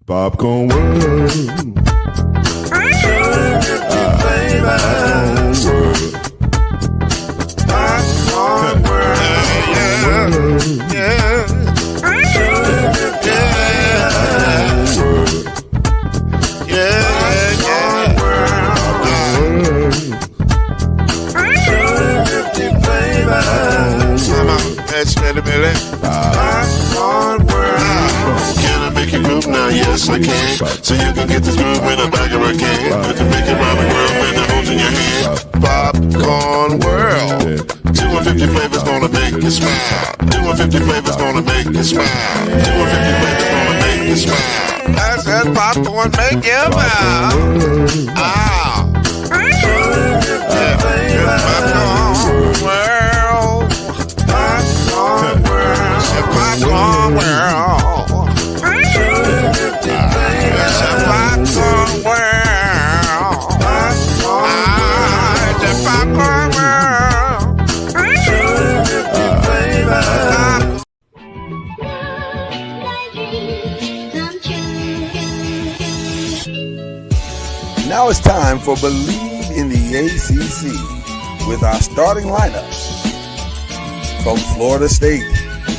Popcorn World. Popcorn World. Yeah. Can I make you groove now? Yes, I can. So you can get this groove in the back of a can. Put the big around the world and the holes in your hand. Popcorn World. 250 flavors gonna make you smile. 250 flavors gonna make you smile. 250 flavors gonna make you smile. I said popcorn make you smile. Ah. Popcorn World. Popcorn World. Popcorn World. Popcorn World. The Popcorn World. Now it's time for Believe in the ACC with our starting lineup. From Florida State,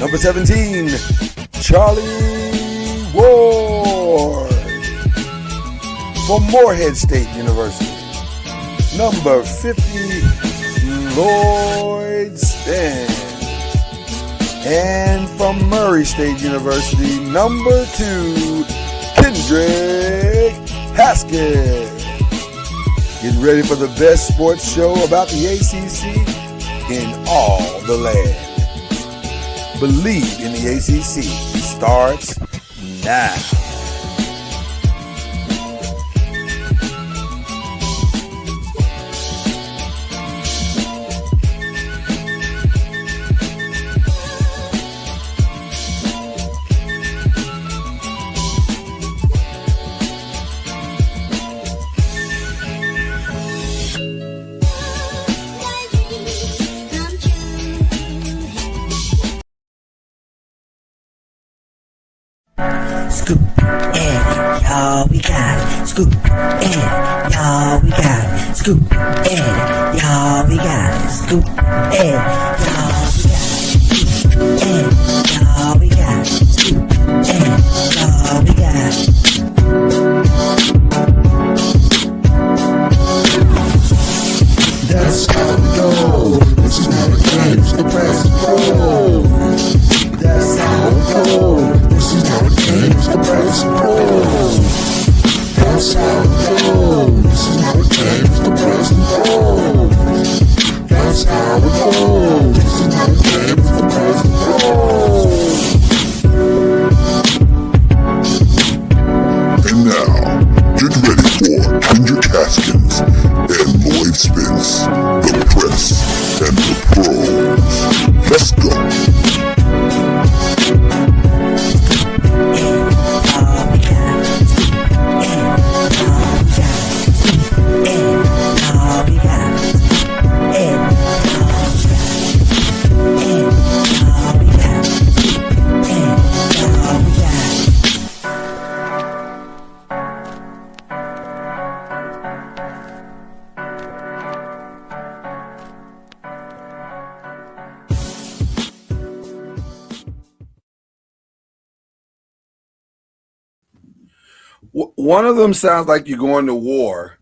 number 17, Charlie Ward. From Morehead State University, number 50, Lloyd Stan. And from Murray State University, number 2, Kendrick Haskins. Get ready for the best sports show about the ACC in all the land. Believe in the ACC starts now. Scoop in, y'all, we got it. Scoop in, y'all, we got it. Scoop in, y'all, we got it. Scoop in, y'all, we got it. Scoop in, y'all, we got it. Scoop in, y'all, we got it. That's how we go. This is not a game, it's the press and roll. That's how we go. This is not a game, it's the press and roll. That's how we go. This is not a game, it's the press and roll. That's how we go. This is not a game, it's the press and roll. And now, get ready for Kendrick Haskins and Lloyd Spence, the press and the pros. Let's go. One of them sounds like you're going to war,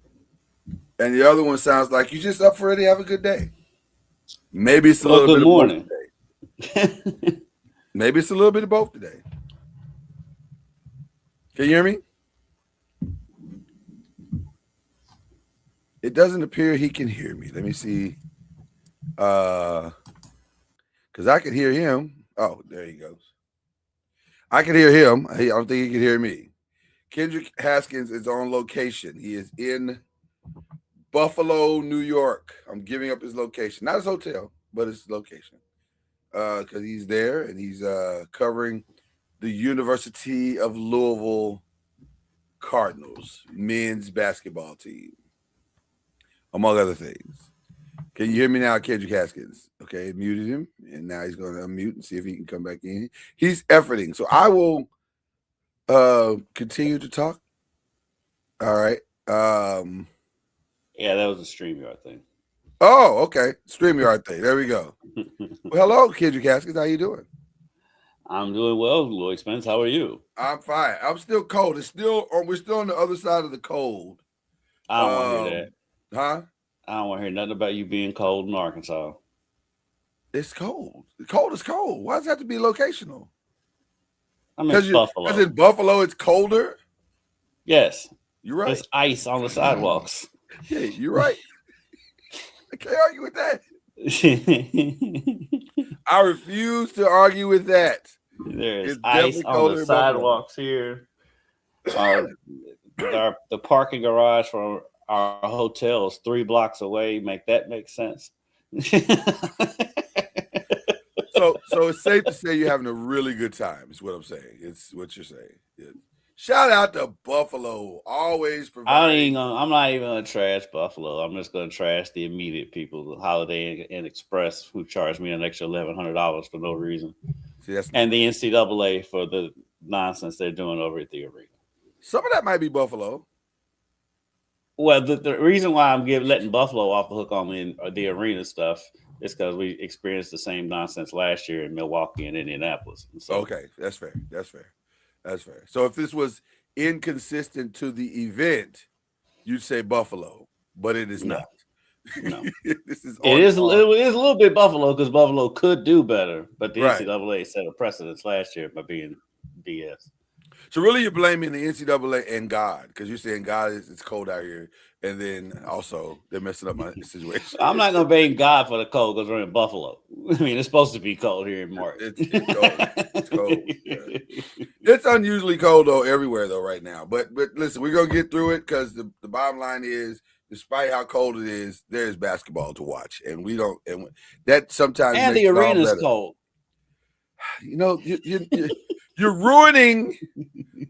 and the other one sounds like you're just up for it to have a good day. Maybe it's a little bit of both today. Maybe it's a little bit of both today. Can you hear me? It doesn't appear he can hear me. Let me see. Because I can hear him. Oh, there he goes. I can hear him. I don't think he can hear me. Kendrick Haskins is on location. He is in Buffalo, New York. I'm giving up his location. Not his hotel, but his location. Because he's there and he's covering the University of Louisville Cardinals men's basketball team, among other things. Can you hear me now, Kendrick Haskins? Okay, muted him, and now he's going to unmute and see if he can come back in. He's efforting. So I will Continue to talk. All right. Yeah, that was a StreamYard thing. Oh, okay. StreamYard thing. There we go. Well, hello, Kendrick Haskins. How you doing? I'm doing well, Lloyd Spence. How are you? I'm fine. I'm still cold. We're still on the other side of the cold. I don't want to hear that. Huh? I don't want to hear nothing about you being cold in Arkansas. It's cold. Cold is cold. Why does it have to be locational? I'm in Buffalo. Because in Buffalo it's colder. Yes. You're right. There's ice on the sidewalks. Yeah, you're right. I can't argue with that. I refuse to argue with that. There's ice on the sidewalks here. The parking garage for our hotel is 3 blocks away. Make sense. So it's safe to say you're having a really good time, is what I'm saying. It's what you're saying. Yeah. Shout out to Buffalo. Always providing. I'm not even gonna trash Buffalo. I'm just gonna trash the immediate people, the Holiday Inn Express, who charged me an extra $1,100 for no reason. See, and the NCAA for the nonsense they're doing over at the arena. Some of that might be Buffalo. Well, the reason why I'm letting Buffalo off the hook on the arena stuff is because we experienced the same nonsense last year in Milwaukee and Indianapolis. So, okay, that's fair. So if this was inconsistent to the event, you'd say Buffalo, but it is not. No. This is it is a little bit Buffalo because Buffalo could do better, but the NCAA set a precedence last year by being BS. So really, you're blaming the NCAA and God because you're saying God it's cold out here, and then also they're messing up my situation. I'm not gonna blame God for the cold because we're in Buffalo. I mean, it's supposed to be cold here in March. It's cold. It's cold. Yeah. It's unusually cold though everywhere though right now. But listen, we're gonna get through it because the bottom line is, despite how cold it is, there's basketball to watch, and we don't. And that sometimes and makes the arena's cold. You know, you're ruining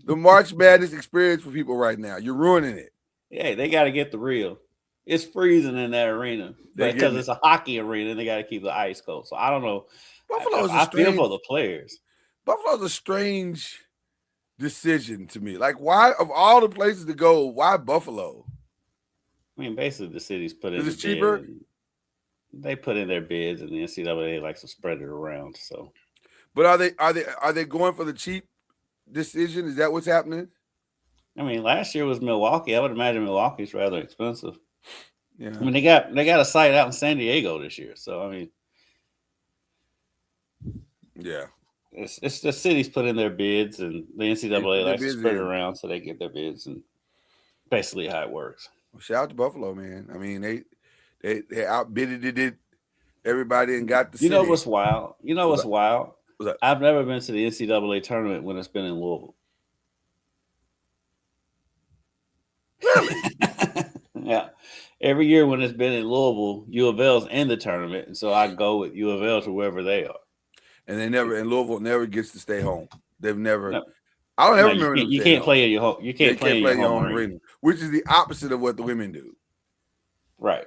the March Madness experience for people right now. You're ruining it. Yeah, they got to get the real. It's freezing in that arena because it's a hockey arena and they got to keep the ice cold. So I don't know. I feel for the players. Buffalo's a strange decision to me. Like, why, of all the places to go, why Buffalo? I mean, basically, the city's put in. Is it cheaper? They put in their bids, and the NCAA likes to spread it around. So, but are they going for the cheap decision? Is that what's happening? I mean, last year was Milwaukee. I would imagine Milwaukee's rather expensive. Yeah. I mean, they got a site out in San Diego this year. So, I mean, yeah, it's the cities put in their bids, and the NCAA likes to spread it around so they get their bids, and basically how it works. Well, shout out to Buffalo, man. I mean, they outbidded it everybody and got the city. You know what's wild? What's wild? I've never been to the NCAA tournament when it's been in Louisville. Really? Yeah. Every year when it's been in Louisville, U of L's in the tournament, and so I go with U of L to wherever they are. And Louisville never gets to stay home. They've never. No. I don't ever remember. You can't play in your home. You can't play in your home arena, which is the opposite of what the women do. Right.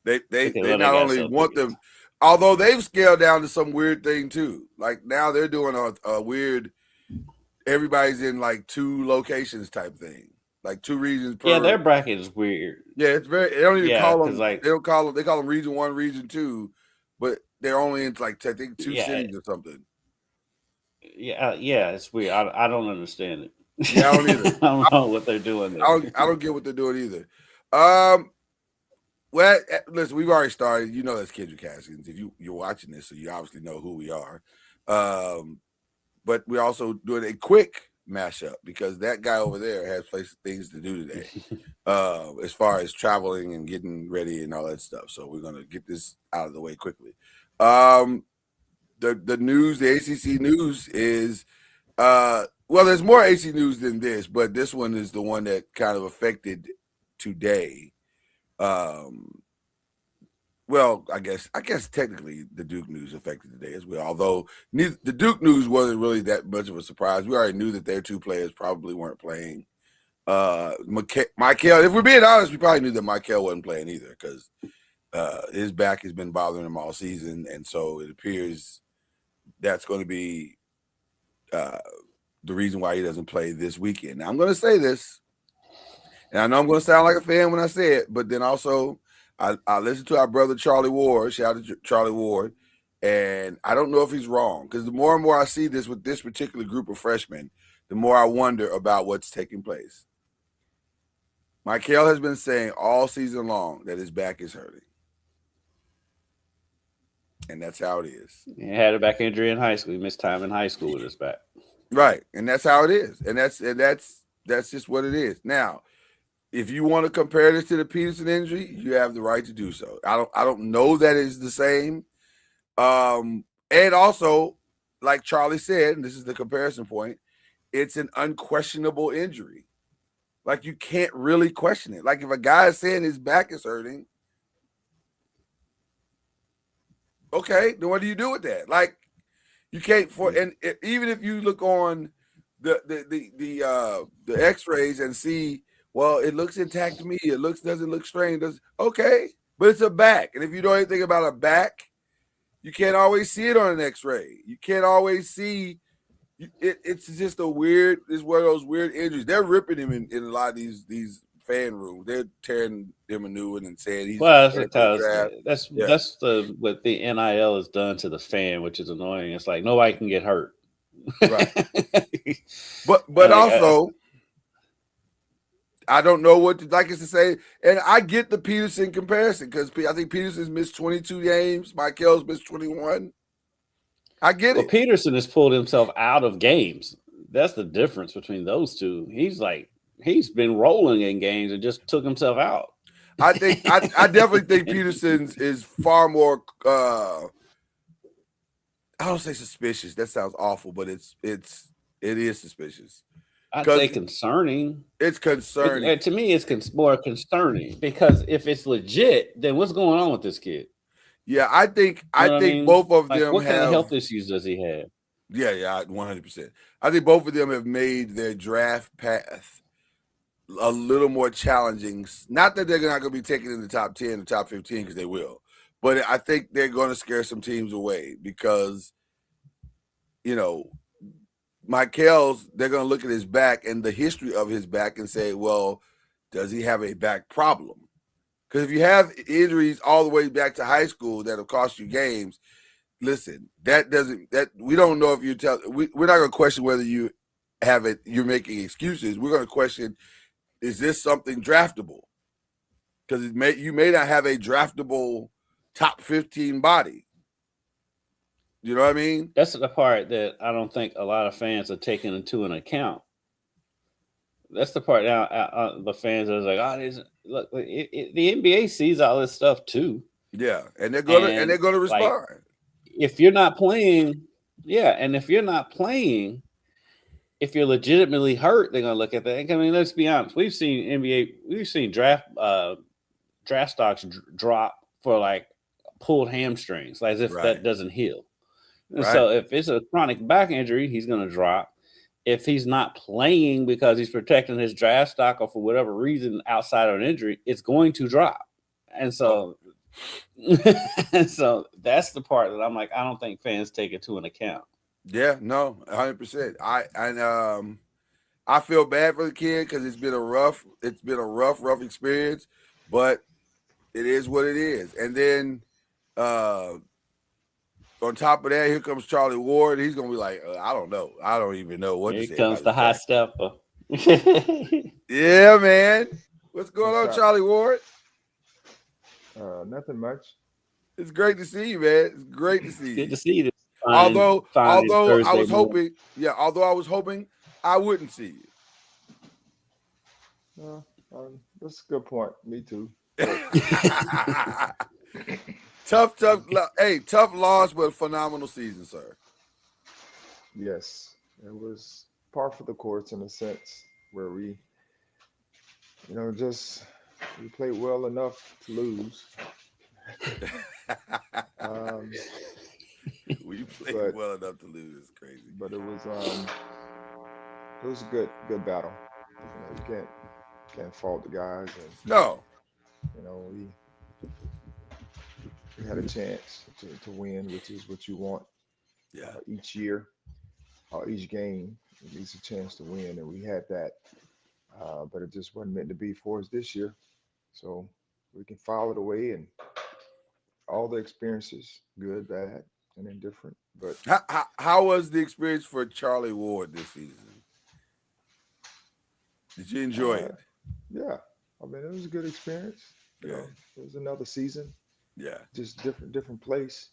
They not only want them, although they've scaled down to some weird thing too. Like now they're doing a weird. Everybody's in like 2 locations type thing, like 2 regions per. Yeah, their bracket is weird. Yeah, it's very. They don't even call them. Like, they don't call them. They call them region 1, region 2, but they're only in like I think 2 cities or something. Yeah, it's weird. I don't understand it. Yeah, I don't either. I don't know what they're doing there. I don't get what they're doing either. Well, listen, we've already started. You know that's Kendrick Haskins. If you're watching this, so you obviously know who we are. But we're also doing a quick mashup because that guy over there has things to do today, as far as traveling and getting ready and all that stuff. So we're gonna get this out of the way quickly. The news, the ACC news is well, there's more ACC news than this, but this one is the one that kind of affected today. Well, I guess technically the Duke news affected today as well. Although the Duke news wasn't really that much of a surprise. We already knew that their 2 players probably weren't playing. Michael, if we're being honest, we probably knew that Michael wasn't playing either because his back has been bothering him all season, and so it appears that's going to be the reason why he doesn't play this weekend. Now I'm going to say this, and I know I'm going to sound like a fan when I say it, but then also I listened to our brother Charlie Ward. Shout out to Charlie Ward. And I don't know if he's wrong, because the more and more I see this with this particular group of freshmen, the more I wonder about what's taking place. Michael has been saying all season long that his back is hurting. And that's how it is. He had a back injury in high school. He missed time in high school with his back. Right. And that's how it is. And that's just what it is. Now, if you want to compare this to the Peterson injury, you have the right to do so. I don't know that it's the same. And also, like Charlie said, and this is the comparison point, it's an unquestionable injury. Like, you can't really question it. Like, if a guy is saying his back is hurting, okay, then what do you do with that? Like, you can't even if you look on the X-rays and see, well, it looks intact to me, doesn't look strange. Okay, but it's a back, and if you know anything about a back, you can't always see it on an X-ray. You can't always see it. It's just it's one of those weird injuries. They're ripping him in a lot of these fan rooms. They're tearing him a new one and saying he's well, that's because that's what the NIL has done to the fan, which is annoying. It's like nobody can get hurt. Right. but also, I don't know what like it's to say. And I get the Peterson comparison, because I think Peterson's missed 22 games. Michael's missed 21. I get it. Peterson has pulled himself out of games. That's the difference between those two. He's been rolling in games and just took himself out. I think I definitely think Peterson's is far more I don't say suspicious. That sounds awful, but it is suspicious. I'd say concerning. It's concerning. To me, it's more concerning, because if it's legit, then what's going on with this kid? Yeah, I think both of them what have kind of health issues does he have? Yeah, 100%. I think both of them have made their draft path a little more challenging. Not that they're not going to be taken in the top 10 or top 15, because they will, but I think they're going to scare some teams away, because, Michael's, they're going to look at his back and the history of his back and say, well, does he have a back problem? Because if you have injuries all the way back to high school that have cost you games, listen, we don't know if we're not going to question whether you have it, you're making excuses. We're going to question, is this something draftable? Because you may not have a draftable top 15 body. You know what I mean? That's the part that I don't think a lot of fans are taking into an account. That's the part now the fans are like, look, the NBA sees all this stuff too. Yeah, and they're gonna respond. Like, if you're not playing, and if you're not playing, if you're legitimately hurt, they're gonna look at that. I mean, let's be honest. We've seen draft stocks drop for like pulled hamstrings, like as if that doesn't heal. And so if it's a chronic back injury, he's going to drop. If he's not playing because he's protecting his draft stock or for whatever reason outside of an injury, it's going to drop. And so, so that's the part that I'm like, I don't think fans take it to an account. Yeah, no, 100%. I feel bad for the kid, because it's been a rough experience, but it is what it is. And then on top of that, here comes Charlie Ward. He's gonna be like, I don't know. I don't even know what to say. Here comes the high stepper. Yeah, man. What's going on, Charlie Ward? Nothing much. It's great to see you, man. It's great to see you. Good to see you. Although I was morning. hoping I wouldn't see you. That's a good point. Me too. Tough loss, but phenomenal season, sir. Yes, it was par for the course in a sense, where we played well enough to lose. We played well enough to lose. It's crazy, but it was a good battle. You can't fault the guys. And, no, we had a chance to win, which is what you want. Yeah. Each year, each game, at least a chance to win, and we had that. But it just wasn't meant to be for us this year. So we can file it away, and all the experiences, good, bad, and indifferent. But How was the experience for Charlie Ward this season? Did you enjoy it? yeah, I mean, it was a good experience. You Yeah. know, it was another season, Yeah. just different place.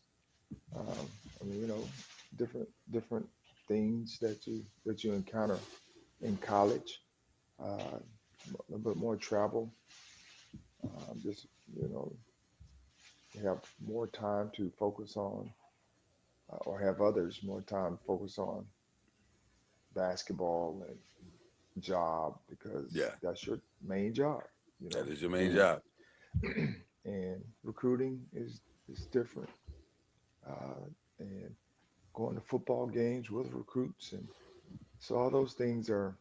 I mean, different things that you encounter in college. A little bit more travel. Just you have more time to focus on, or have others more time to focus on basketball and job because Yeah. that's your main job. That is your main job. And recruiting is different. And going to football games with recruits, and so all those things are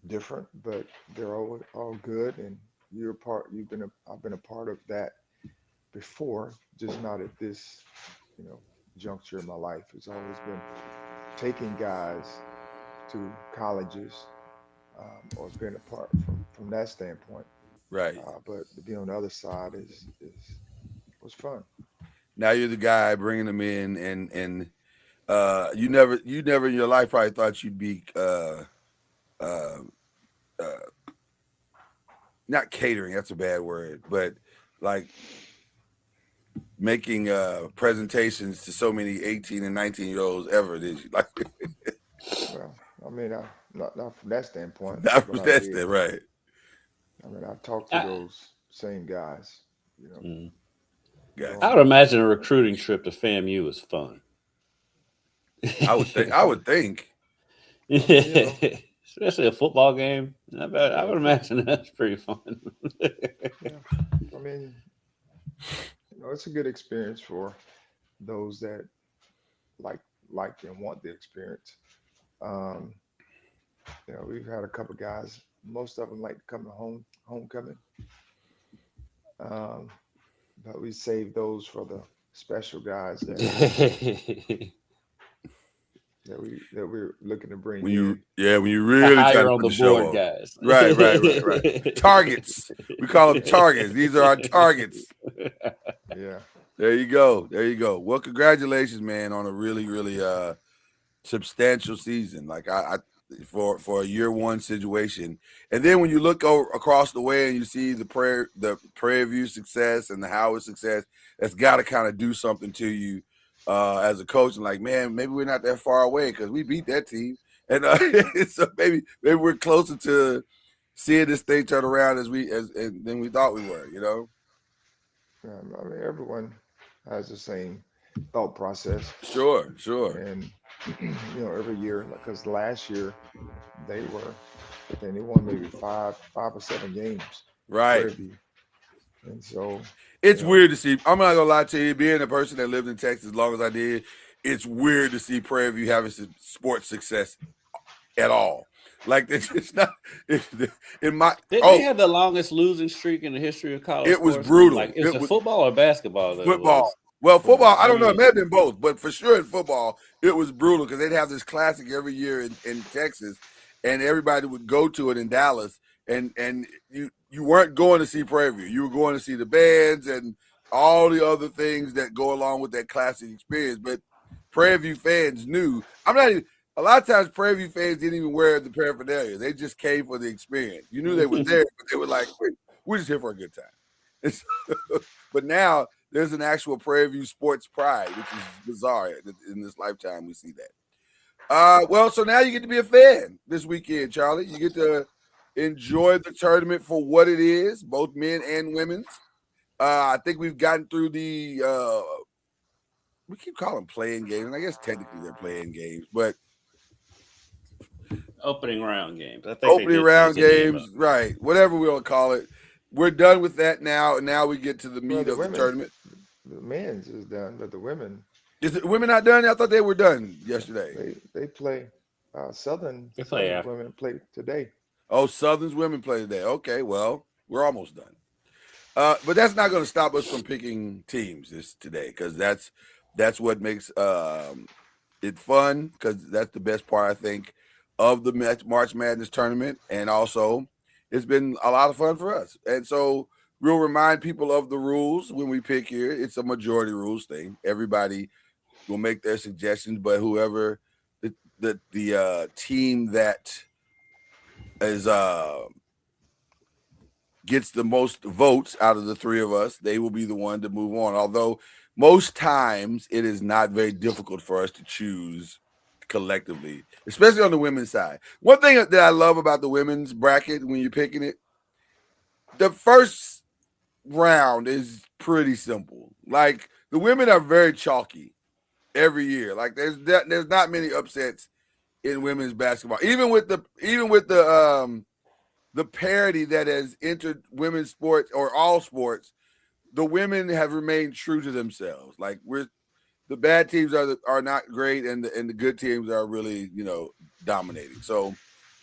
different, but they're all good. And I've been a part of that before, just not at this, juncture in my life. It's always been taking guys to colleges, or being a part from that standpoint. Right. But to be on the other side was fun. Now you're the guy bringing them in, and you never in your life probably thought you'd be not catering. That's a bad word, but like making presentations to so many 18 and 19-year-olds ever, did you? Like, Well, I mean, not from that standpoint. not but from that stand, right? I mean, I've talked to those same guys. Gotcha. I would imagine a recruiting trip to FAMU was fun. I would think. Especially a football game. I would imagine that's pretty fun. Yeah. I mean, it's a good experience for those that like and want the experience. We've had a couple guys. Most of them like to come to homecoming. But we save those for the special guys that we're looking to bring When in. you really try to on put the show board, on. guys. Right. Targets. We call them targets. These are our targets. Yeah. There you go. Well, congratulations, man, on a really, really substantial season. Like I for a year one situation. And then when you look across the way and you see the Prairie View success and the Howard success, that's got to kind of do something to you as a coach. And like, man, maybe we're not that far away because we beat that team. And so maybe we're closer to seeing this thing turn around than we thought we were, I mean, everyone has the same thought process. Sure. And every year, because last year they won maybe five or seven games. Right. And so it's weird to see. I'm not gonna lie to you, being a person that lived in Texas as long as I did, it's weird to see Prairie View having sports success at all. Like it's just not in my. They had the longest losing streak in the history of college. It was brutal. Like it was football or basketball? Football. Well, football, I don't know. It may have been both, but for sure in football, it was brutal because they'd have this classic every year in Texas, and everybody would go to it in Dallas, and you weren't going to see Prairie View. You were going to see the bands and all the other things that go along with that classic experience. But Prairie View fans knew. A lot of times Prairie View fans didn't even wear the paraphernalia. They just came for the experience. You knew they were there, but they were like, we're just here for a good time. But now there's an actual Prairie View sports pride, which is bizarre. In this lifetime, we see that. Well, so now you get to be a fan this weekend, Charlie. You get to enjoy the tournament for what it is, both men and women's. I think we've gotten through the we keep calling them playing games, and I guess technically they're playing games, but opening round games. I think opening round games, right? Whatever we'll call it. We're done with that now, and now we get to the meat of the tournament. The men's is done, but the women. Is the women not done? I thought they were done yesterday. They play. Southern women play today. Oh, Southern's women play today. Okay, well, we're almost done. But that's not going to stop us from picking teams today because that's what makes it's fun because that's the best part, I think, of the March Madness tournament. And also, it's been a lot of fun for us. And so we'll remind people of the rules when we pick here. It's a majority rules thing. Everybody will make their suggestions, but whoever the team that is gets the most votes out of the three of us, they will be the one to move on. Although most times it is not very difficult for us to choose collectively, especially on the women's side. One thing that I love about the women's bracket when you're picking it, the first round is pretty simple. Like the women are very chalky every year. Like there's not many upsets in women's basketball, even with the parity that has entered women's sports or all sports. The women have remained true to themselves. Like the bad teams are not great, and the good teams are really dominating. So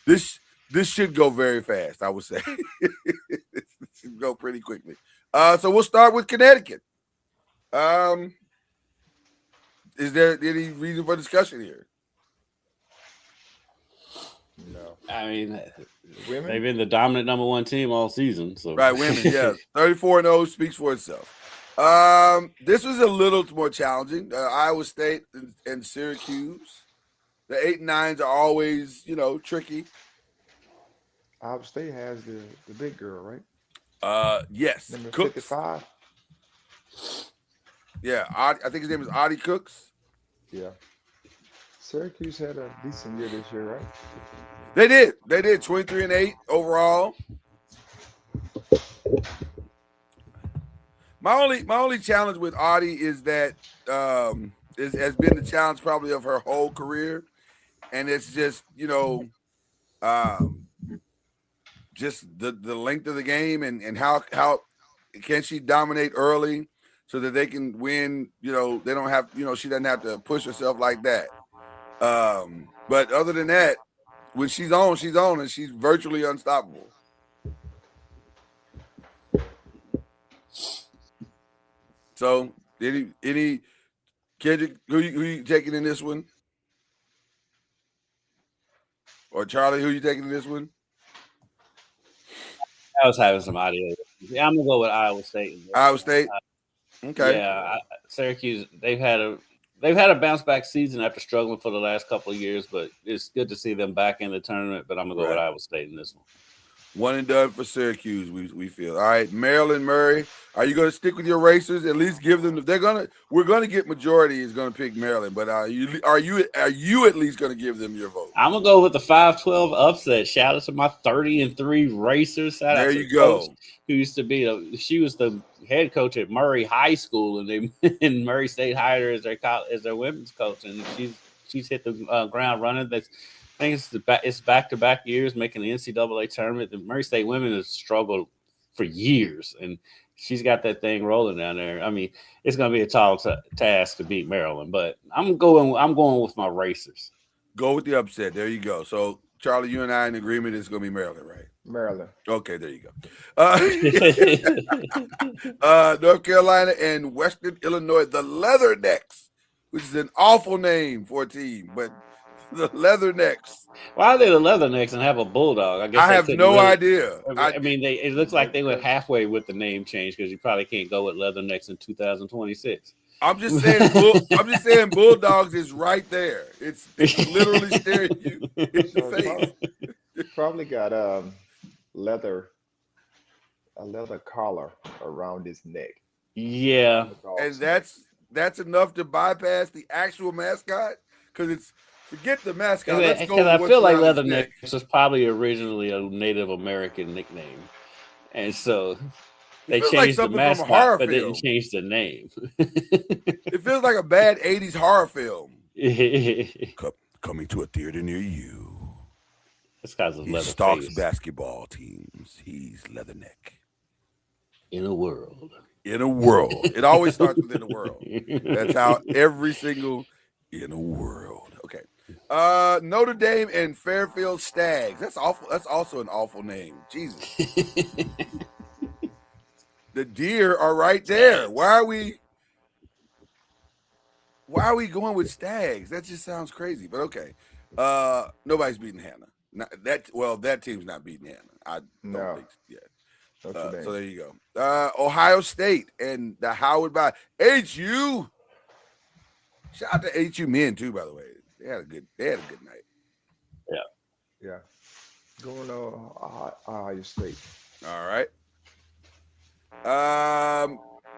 this should go very fast. I would say it should go pretty quickly. So we'll start with Connecticut. Is there any reason for discussion here? No. I mean, Women? they've been the dominant number one team all season. So Right, women, yeah. 34-0 speaks for itself. This was a little more challenging. Iowa State and Syracuse. The 8 and 9s are always, tricky. Iowa State has the big girl, right? Yes. Number Cooks. 55. Yeah, I think his name is Audie Cooks. Yeah. Syracuse had a decent year this year, right? They did 23-8 overall. My only challenge with Audie is that has been the challenge probably of her whole career, and it's just just the length of the game and how can she dominate early so that they can win. They don't have she doesn't have to push herself like that. But other than that, when she's on, and she's virtually unstoppable. So, any Kendrick, who you taking in this one? Or Charlie, who you taking in this one? I was having some audio. Yeah, I'm gonna go with Iowa State. Iowa State. Okay. Yeah, Syracuse. They've had a bounce back season after struggling for the last couple of years, but it's good to see them back in the tournament. But I'm gonna go with Iowa State in this one. One and done for Syracuse, we feel. All right, Maryland, Murray. Are you going to stick with your racers? At least give them. We're going to get majority is going to pick Maryland, but are you at least going to give them your vote? I'm gonna go with the 5-12 upset. Shout out to my 30-3 racers. There you go. Who used to be she was the head coach at Murray High School, and Murray State hired her as their women's coach, and she's hit the ground running. I think it's back-to-back years making the NCAA tournament. The Murray State women have struggled for years, and she's got that thing rolling down there. I mean, it's going to be a tall task to beat Maryland, but I'm going with my racers. Go with the upset. There you go. So, Charlie, you and I in agreement it's going to be Maryland, right? Maryland. Okay, there you go. North Carolina and Western Illinois, the Leathernecks, which is an awful name for a team, but the Leathernecks. Why are they the Leathernecks and have a bulldog? I guess I have no idea. I mean, it looks like they went halfway with the name change because you probably can't go with Leathernecks in 2026. I'm just saying, Bulldogs is right there. It's literally staring you in the face. Probably got a leather collar around his neck. Yeah, and that's enough to bypass the actual mascot because forget the mascot. Because I feel like Leathernecks was probably originally a Native American nickname, and so they changed the mascot, but didn't change the name. It feels like a bad '80s horror film. Coming to a theater near you. It's because of he leather stalks face. basketball teams. He's Leatherneck. In a world. It always starts with in a world. That's how every single in a world. Okay. Notre Dame and Fairfield Stags. That's awful. That's also an awful name. Jesus. The deer are right there. Why Why are we going with Stags? That just sounds crazy. But okay. Nobody's beating Hannah. That team's not beating Hannah. I don't No, think. Yeah. Notre Dame. So there you go. Ohio State and the Howard by HU. Shout out to HU men too, by the way. They had a good night. Yeah. Going to Ohio State. All right.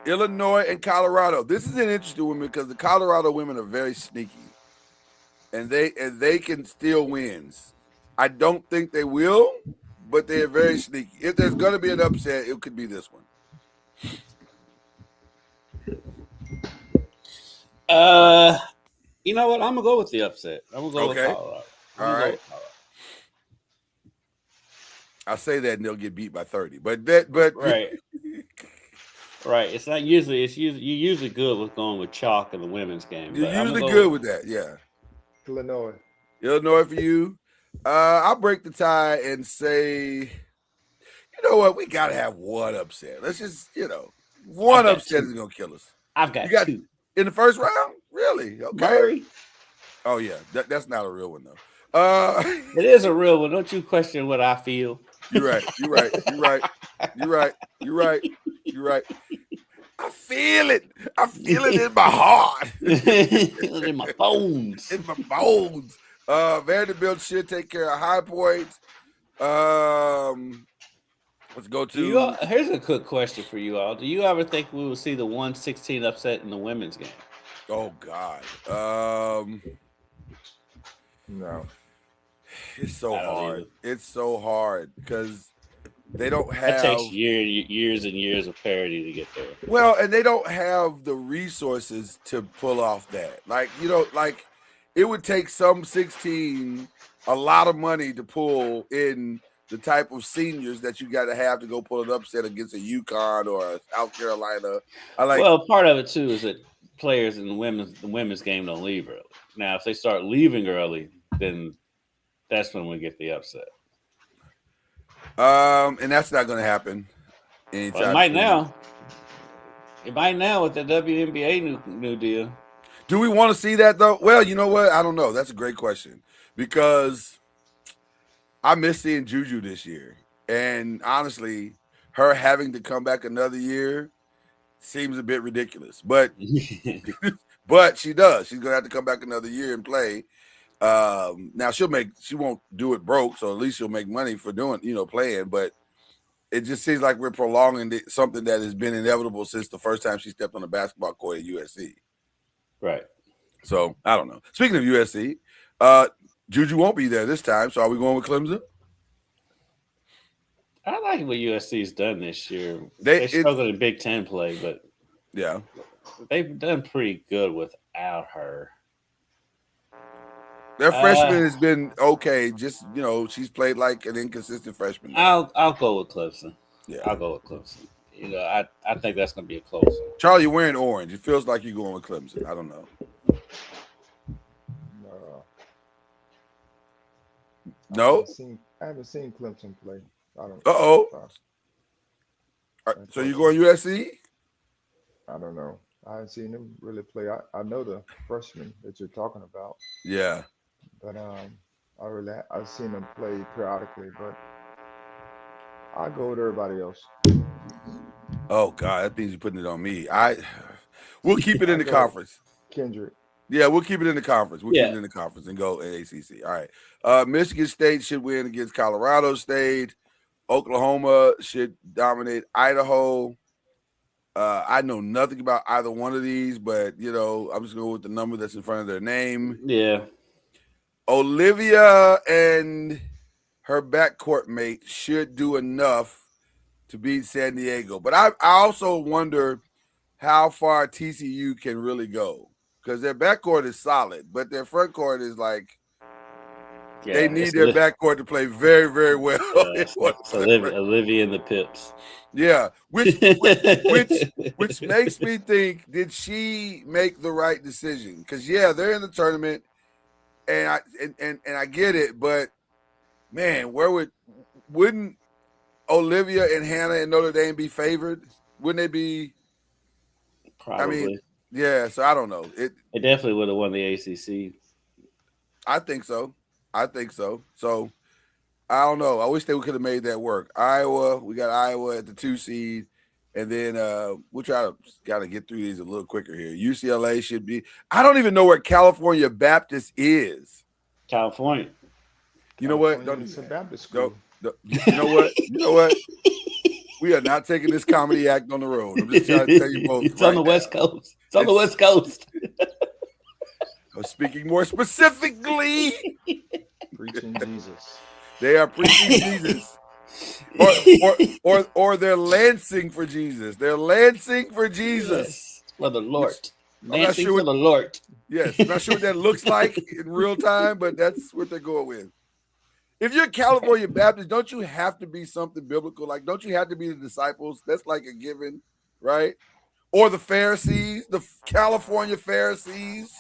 Illinois and Colorado. This is an interesting one because the Colorado women are very sneaky, and they can steal wins. I don't think they will, but they're very sneaky. If there's going to be an upset, it could be this one. You know what? I'm gonna go with the upset. I'm gonna go Okay. with Colorado. All right. I'll say that and they'll get beat by 30. But Right. Right. It's not usually. You're usually good with going with chalk in the women's game. You're but I'm usually gonna good with that. Yeah. Illinois. Illinois for you. I'll break the tie and say, you know what? We got to have one upset. Let's just, one upset is going to kill us. I've got You got two. in the first round? Really? Okay. Murray. Oh, yeah. That's not a real one, though. It is a real one. Don't you question what I feel? You're right. You're right. You're right. You're right. You're right. You're right. I feel it. I feel it in my heart. In my bones. In my bones. Vanderbilt should take care of High Point. Let's go to. Here's a quick question for you all. Do you ever think we will see the 116 upset in the women's game? Oh God. No. It's so I don't hard. either. It's so hard because they don't have. That takes years and years of parity to get there. Well, and they don't have the resources to pull off that. Like, it would take some 16 a lot of money to pull in the type of seniors that you got to have to go pull an upset against a UConn or a South Carolina. Well, part of it too is that players in the women's game don't leave early. Now, if they start leaving early, then that's when we get the upset. And that's not going to happen anytime Well, it might soon. now. It might now with the WNBA new deal. Do we want to see that though? Well, you know what? I don't know. That's a great question because I miss seeing Juju this year, and honestly, her having to come back another year seems a bit ridiculous. But but she does. She's gonna have to come back another year and play. Now she won't do it broke, so at least she'll make money for doing, playing. But it just seems like we're prolonging something that has been inevitable since the first time she stepped on the basketball court at USC. Right. So I don't know. Speaking of USC, Juju won't be there this time. So are we going with Clemson? I like what USC's done this year. They struggled in Big Ten play, but yeah, they've done pretty good without her. Their freshman has been okay. Just she's played like an inconsistent freshman. I'll go with Clemson. Yeah, I'll go with Clemson. I think that's going to be a close one. Charlie, you're wearing orange. It feels like you're going with Clemson. I don't know. No. I haven't seen Clemson play. I don't. So you going USC? I don't know. I haven't seen them really play. I know the freshman that you're talking about. Yeah. But I've seen them play periodically, but I go with everybody else. Oh God, that means you're putting it on me. We'll keep it in the conference. Kendrick. Yeah, we'll keep it in the conference. We'll keep it in the conference and go ACC. All right. Michigan State should win against Colorado State. Oklahoma should dominate Idaho. I know nothing about either one of these, but I'm just going with the number that's in front of their name. Yeah. Olivia and her backcourt mate should do enough to beat San Diego. But I also wonder how far TCU can really go because their backcourt is solid, but their front court is like they need their backcourt to play very, very well. Olivia and the Pips. Yeah, which makes me think, did she make the right decision? Because they're in the tournament, and I get it, but man, wouldn't Olivia and Hannah and Notre Dame be favored? Wouldn't they be? Probably. Yeah, so I don't know. They definitely would have won the ACC. I think so. So I don't know. I wish they could have made that work. Iowa, we got Iowa at the 2 seed, and then we'll try to gotta get through these a little quicker here. UCLA should be. I don't even know where California Baptist is. California. You know what? California, it's a Baptist Don't- school. you know what? You know what? We are not taking this comedy act on the road. I'm just trying to tell you both. It's on the West Coast. It's on the West Coast. I'm speaking more specifically. Preaching Jesus. They are preaching Jesus. Or they're lancing for Jesus. They're lancing for Jesus. Yes, for the Lord. not Dancing sure for the Lord. Yes, not sure what that looks like in real time, but that's what they're going with. If you're California Baptist, don't you have to be something biblical? Like, don't you have to be the disciples? That's like a given, right? Or the Pharisees, the California Pharisees.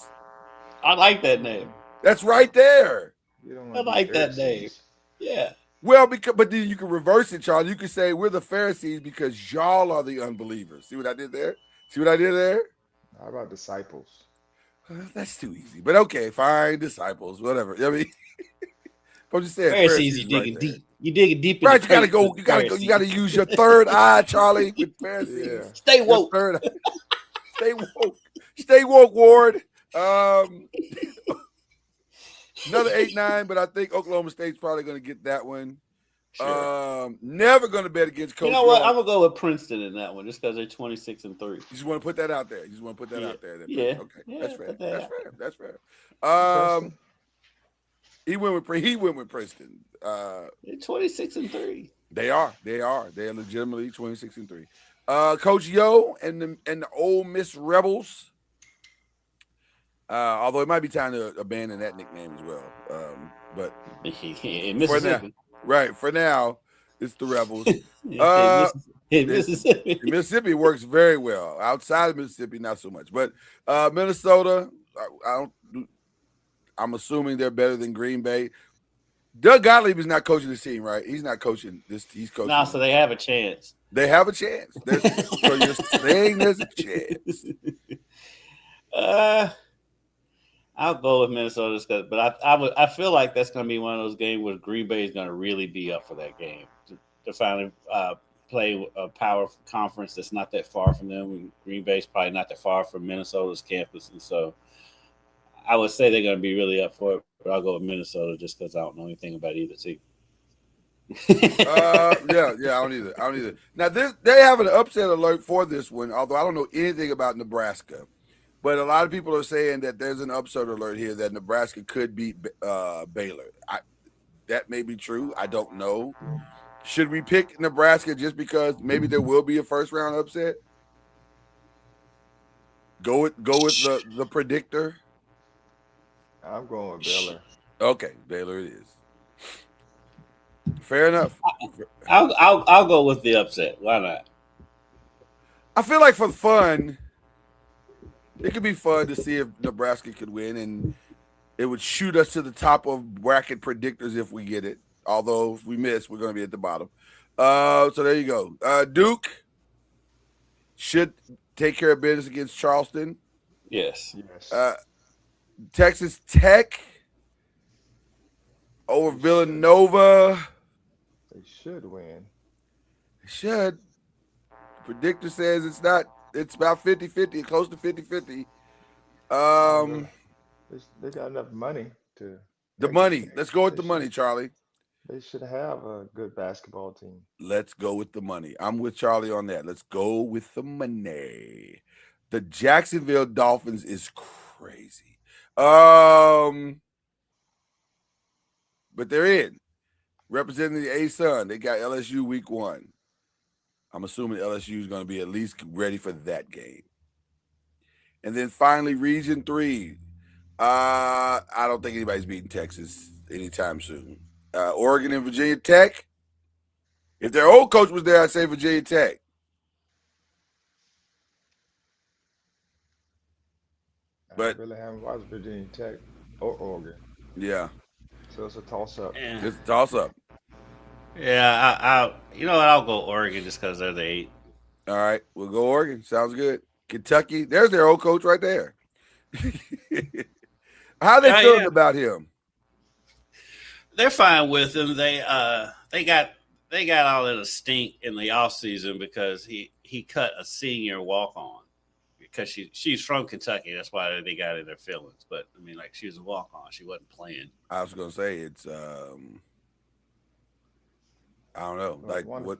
I like that name. That's right there. You don't I want to be like that name. Pharisees. Yeah. Well, but then you can reverse it, Charles. You can say we're the Pharisees because y'all are the unbelievers. See what I did there? How about disciples? That's too easy. But okay, fine, disciples, whatever. I mean, I'm just saying. Pharisees, you right digging there. deep. You digging deep. In Right, the you gotta crates go. with You gotta go. Pharisees. You gotta use your third eye, Charlie, with Pharisees. Yeah. Stay Your woke. third eye. Stay woke. Stay woke, Ward. Another 8-9, but I think Oklahoma State's probably going to get that one. Sure. Never going to bet against Coach. You know what? Young. I'm gonna go with Princeton in that one, just because they're 26-3. You just want to put that out there. Out there. Yeah. Okay. Yeah, That's fair. put that That's fair. Preston? He went with Princeton. They're 26-3. They are legitimately 26-3. Coach Yo and the Ole Miss Rebels. Although it might be time to abandon that nickname as well. But In Mississippi. for now, it's the Rebels. In Mississippi. Mississippi works very well. Outside of Mississippi, not so much. But Minnesota, I'm assuming they're better than Green Bay. Doug Gottlieb is not coaching this team, right? He's not coaching this. He's coaching. No, so they have a chance. They have a chance. So you're saying there's a chance. I'll go with Minnesota, but I feel like that's going to be one of those games where Green Bay is going to really be up for that game to finally play a power conference that's not that far from them. Green Bay's probably not that far from Minnesota's campus, and so I would say they're going to be really up for it. But I'll go with Minnesota just because I don't know anything about either team. I don't either. Now they have an upset alert for this one, although I don't know anything about Nebraska. But a lot of people are saying that there's an upset alert here that Nebraska could beat Baylor. That may be true. I don't know. Should we pick Nebraska just because maybe there will be a first round upset? Go with the predictor. I'm going with Baylor. Okay, Baylor it is. Fair enough. I'll go with the upset. Why not? I feel like for fun, it could be fun to see if Nebraska could win, and it would shoot us to the top of bracket predictors if we get it. Although if we miss, we're going to be at the bottom. So there you go. Duke should take care of business against Charleston. Yes. Texas Tech over Villanova. They should win. They should. The predictor says it's not. It's about 50-50, close to 50-50. They got enough money to. The money. Let's go with the money, Charlie. They should have a good basketball team. Let's go with the money. I'm with Charlie on that. Let's go with the money. The Jacksonville Dolphins is crazy. But they're in. Representing the A-Sun. They got LSU week 1. I'm assuming LSU is going to be at least ready for that game. And then finally, Region 3. I don't think anybody's beating Texas anytime soon. Oregon and Virginia Tech. If their old coach was there, I'd say Virginia Tech. But I really haven't watched Virginia Tech or Oregon. Yeah. So it's a toss-up. It's a toss-up. Yeah, you know what? I'll go Oregon just because they're the 8. All right. We'll go Oregon. Sounds good. Kentucky. There's their old coach right there. How they Yeah, feeling yeah. about him? They're fine with him. They got all of the stink in the offseason because he cut a senior walk on because she's from Kentucky. That's why they got in their feelings. But I mean, like, she was a walk on. She wasn't playing. I was gonna say it's I don't know. Well, Like what?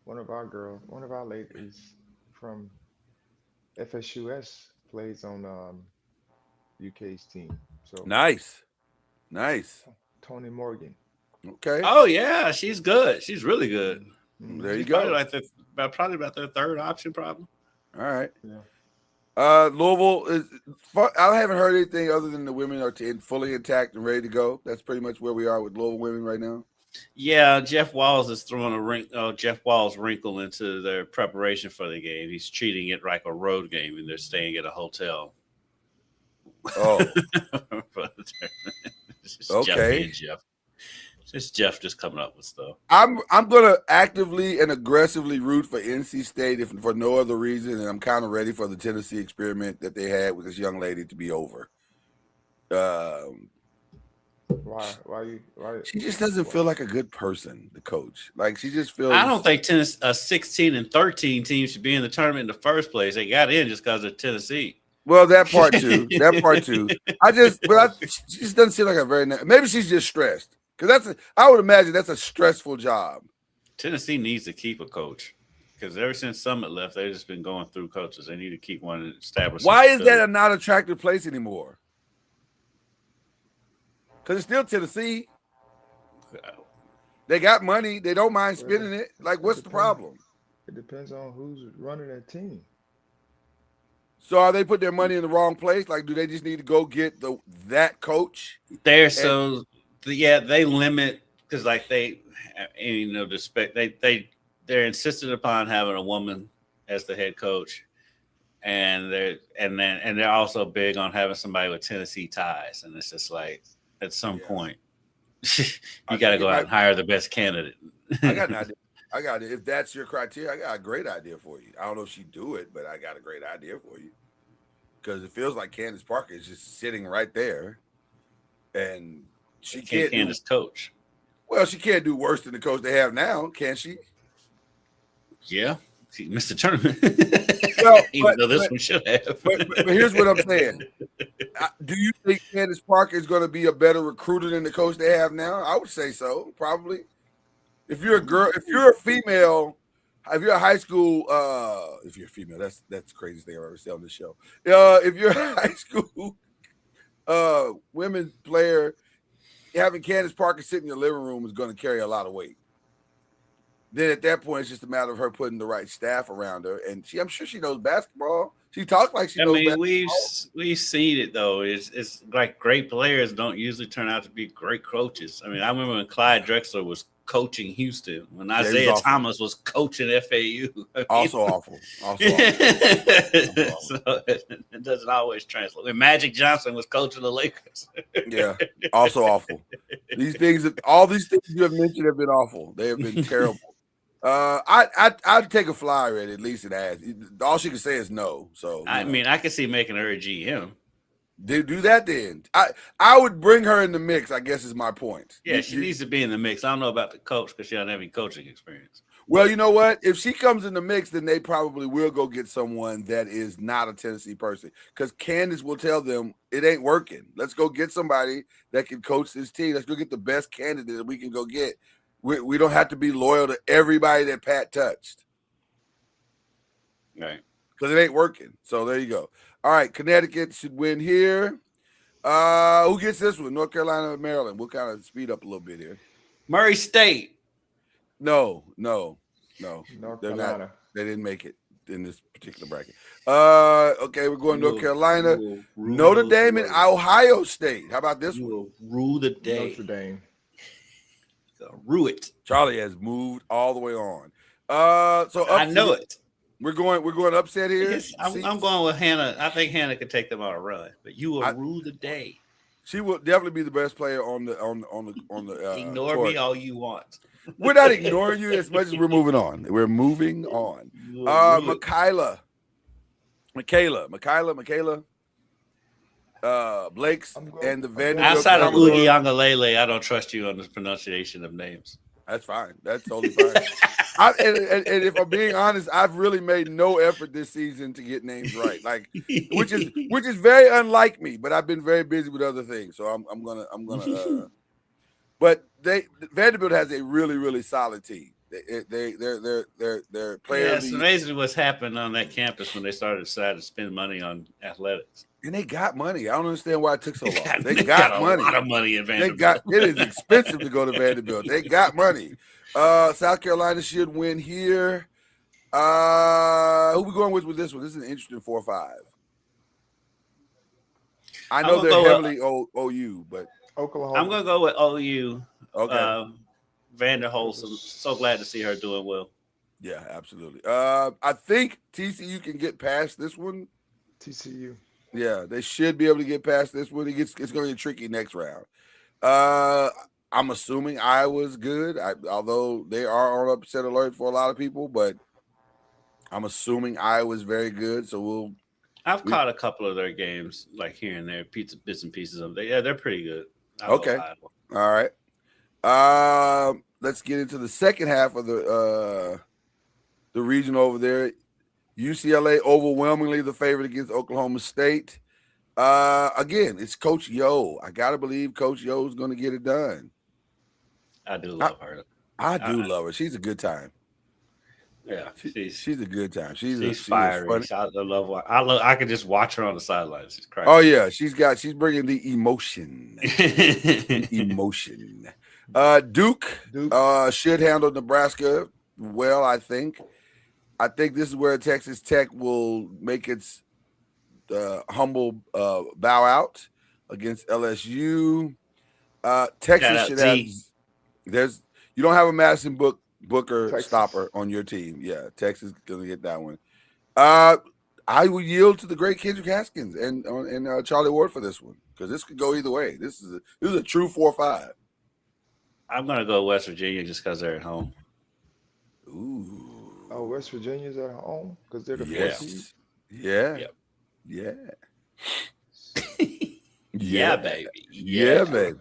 one of our ladies from FSUS plays on UK's team. So Nice. Tony Morgan. Okay. Oh yeah, she's good. She's really good. There you She's go. probably about their third option, probably. All right. Yeah. Louisville is. I haven't heard anything other than the women are fully intact and ready to go. That's pretty much where we are with Louisville women right now. Yeah, Jeff Walls is throwing Jeff Walls wrinkle into their preparation for the game. He's treating it like a road game, and they're staying at a hotel. Oh, It's Okay. Jeff being Jeff. It's Jeff just coming up with stuff. I'm gonna actively and aggressively root for NC State if for no other reason, and I'm kind of ready for the Tennessee experiment that they had with this young lady to be over. Why? She just doesn't feel like a good person, the coach. Like she just feels. I don't think a 16 and 13 team should be in the tournament in the first place. They got in just because of Tennessee. Well, that part too. She just doesn't seem like a very. Maybe she's just stressed because I would imagine that's a stressful job. Tennessee needs to keep a coach because ever since Summit left, they've just been going through coaches. They need to keep one established. Why is that a not attractive place anymore? Because it's still Tennessee. They got money. They don't mind spending it. Like, what's the problem? It depends on who's running that team. So are they putting their money in the wrong place? Like, do they just need to go get that coach? They limit because like they're insistent upon having a woman as the head coach, and they're also big on having somebody with Tennessee ties, and it's just like at some point you got to go out and hire the best candidate. I got an idea. If that's your criteria, I got a great idea for you. I don't know if she'd do it, but I got a great idea for you. Because it feels like Candace Parker is just sitting right there. And she can't Candace coach. Well, she can't do worse than the coach they have now, can she? Yeah. She missed the tournament. Well, Even though this one should have. But here's what I'm saying. Do you think Candace Parker is going to be a better recruiter than the coach they have now? I would say so, probably. If you're a girl, if you're a female, if you're a high school, if you're a female, that's the craziest thing I've ever said on this show. If you're a high school women's player, having Candace Parker sit in your living room is going to carry a lot of weight. Then at that point, it's just a matter of her putting the right staff around her, and I'm sure she knows basketball. She talks like she knows basketball. we've seen it though. It's like great players don't usually turn out to be great coaches. I mean, I remember when Clyde Drexler was coaching Houston, when Isaiah Thomas was coaching FAU. Also awful. So it doesn't always translate. When Magic Johnson was coaching the Lakers. Yeah, also awful. All these things you have mentioned have been awful. They have been terrible. I'd take a flyer at least and ask. All she can say is no. So I mean, I could see making her a GM. Do that then. I would bring her in the mix, I guess is my point. Yeah, she needs to be in the mix. I don't know about the coach because she doesn't have any coaching experience. Well, you know what? If she comes in the mix, then they probably will go get someone that is not a Tennessee person. Because Candace will tell them it ain't working. Let's go get somebody that can coach this team. Let's go get the best candidate that we can go get. We don't have to be loyal to everybody that Pat touched. Right. Because it ain't working. So there you go. All right, Connecticut should win here. Who gets this one? North Carolina or Maryland? We'll kind of speed up a little bit here. Murray State. No. North They're Carolina. not. They didn't make it in this particular bracket. Okay, we're going North Carolina. Notre Dame and Ohio State. How about this one? Will rule the day. Notre Dame. Rue it. Charlie has moved all the way on. I know it. We're going upset here. I'm going with Hannah. I think Hannah could take them on a run, but you will rule the day. She will definitely be the best player on the Ignore court. me all you want. We're not ignoring you as much as we're moving on. We're moving on. Michaela Michaela, Blake's I'm going. and the I'm going Vanderbilt with Outside of Vanderbilt. Commodores. Ugiangalele, I don't trust you on the pronunciation of names. That's fine. That's totally fine. And if I'm being honest, I've really made no effort this season to get names right. Like, which is very unlike me. But I've been very busy with other things, so I'm gonna. But Vanderbilt has a really, really solid team. They're player Yeah, of it's the, amazing what's happened on that campus when they decided to spend money on athletics. and they got money. I don't understand why it took so long. They got a money. lot of money in They Vanderbilt. got it is expensive to go to Vanderbilt. They got money. South Carolina should win here. Who we going with this one? This is an interesting 4-5. I know they're heavily OU, but Oklahoma. I'm gonna go with OU. okay. Vanderholt. So glad to see her doing well. Yeah, absolutely. I think TCU can get past this one. TCU. Yeah, they should be able to get past this one. It's going to get tricky next round. I'm assuming Iowa's good, although they are on upset alert for a lot of people. But I'm assuming Iowa's very good. So I've caught a couple of their games, like here and there, bits and pieces of them. They're pretty good. I'll okay, go Iowa. all right. Let's get into the second half of the region over there. UCLA overwhelmingly the favorite against Oklahoma State. Again, it's Coach Yo. I gotta believe Coach Yo is going to get it done. I do love her. I do love her. She's a good time. Yeah, she's a good time. She's fiery. I love her. I could just watch her on the sidelines. She's crazy. Oh yeah, she's bringing the emotion. Emotion. Duke should handle Nebraska well. I think this is where Texas Tech will make its humble bow out against LSU. Texas should have. You don't have a Madison Booker Texas. stopper on your team. Yeah, Texas is gonna get that one. I would yield to the great Kendrick Haskins and Charlie Ward for this one because this could go either way. This is a true 4-5. I'm gonna go West Virginia just because they're at home. Ooh. Oh, West Virginia's at home because they're the Yes. fourth seed. Yeah. Yep. Yeah. Yeah, baby. Yeah, baby.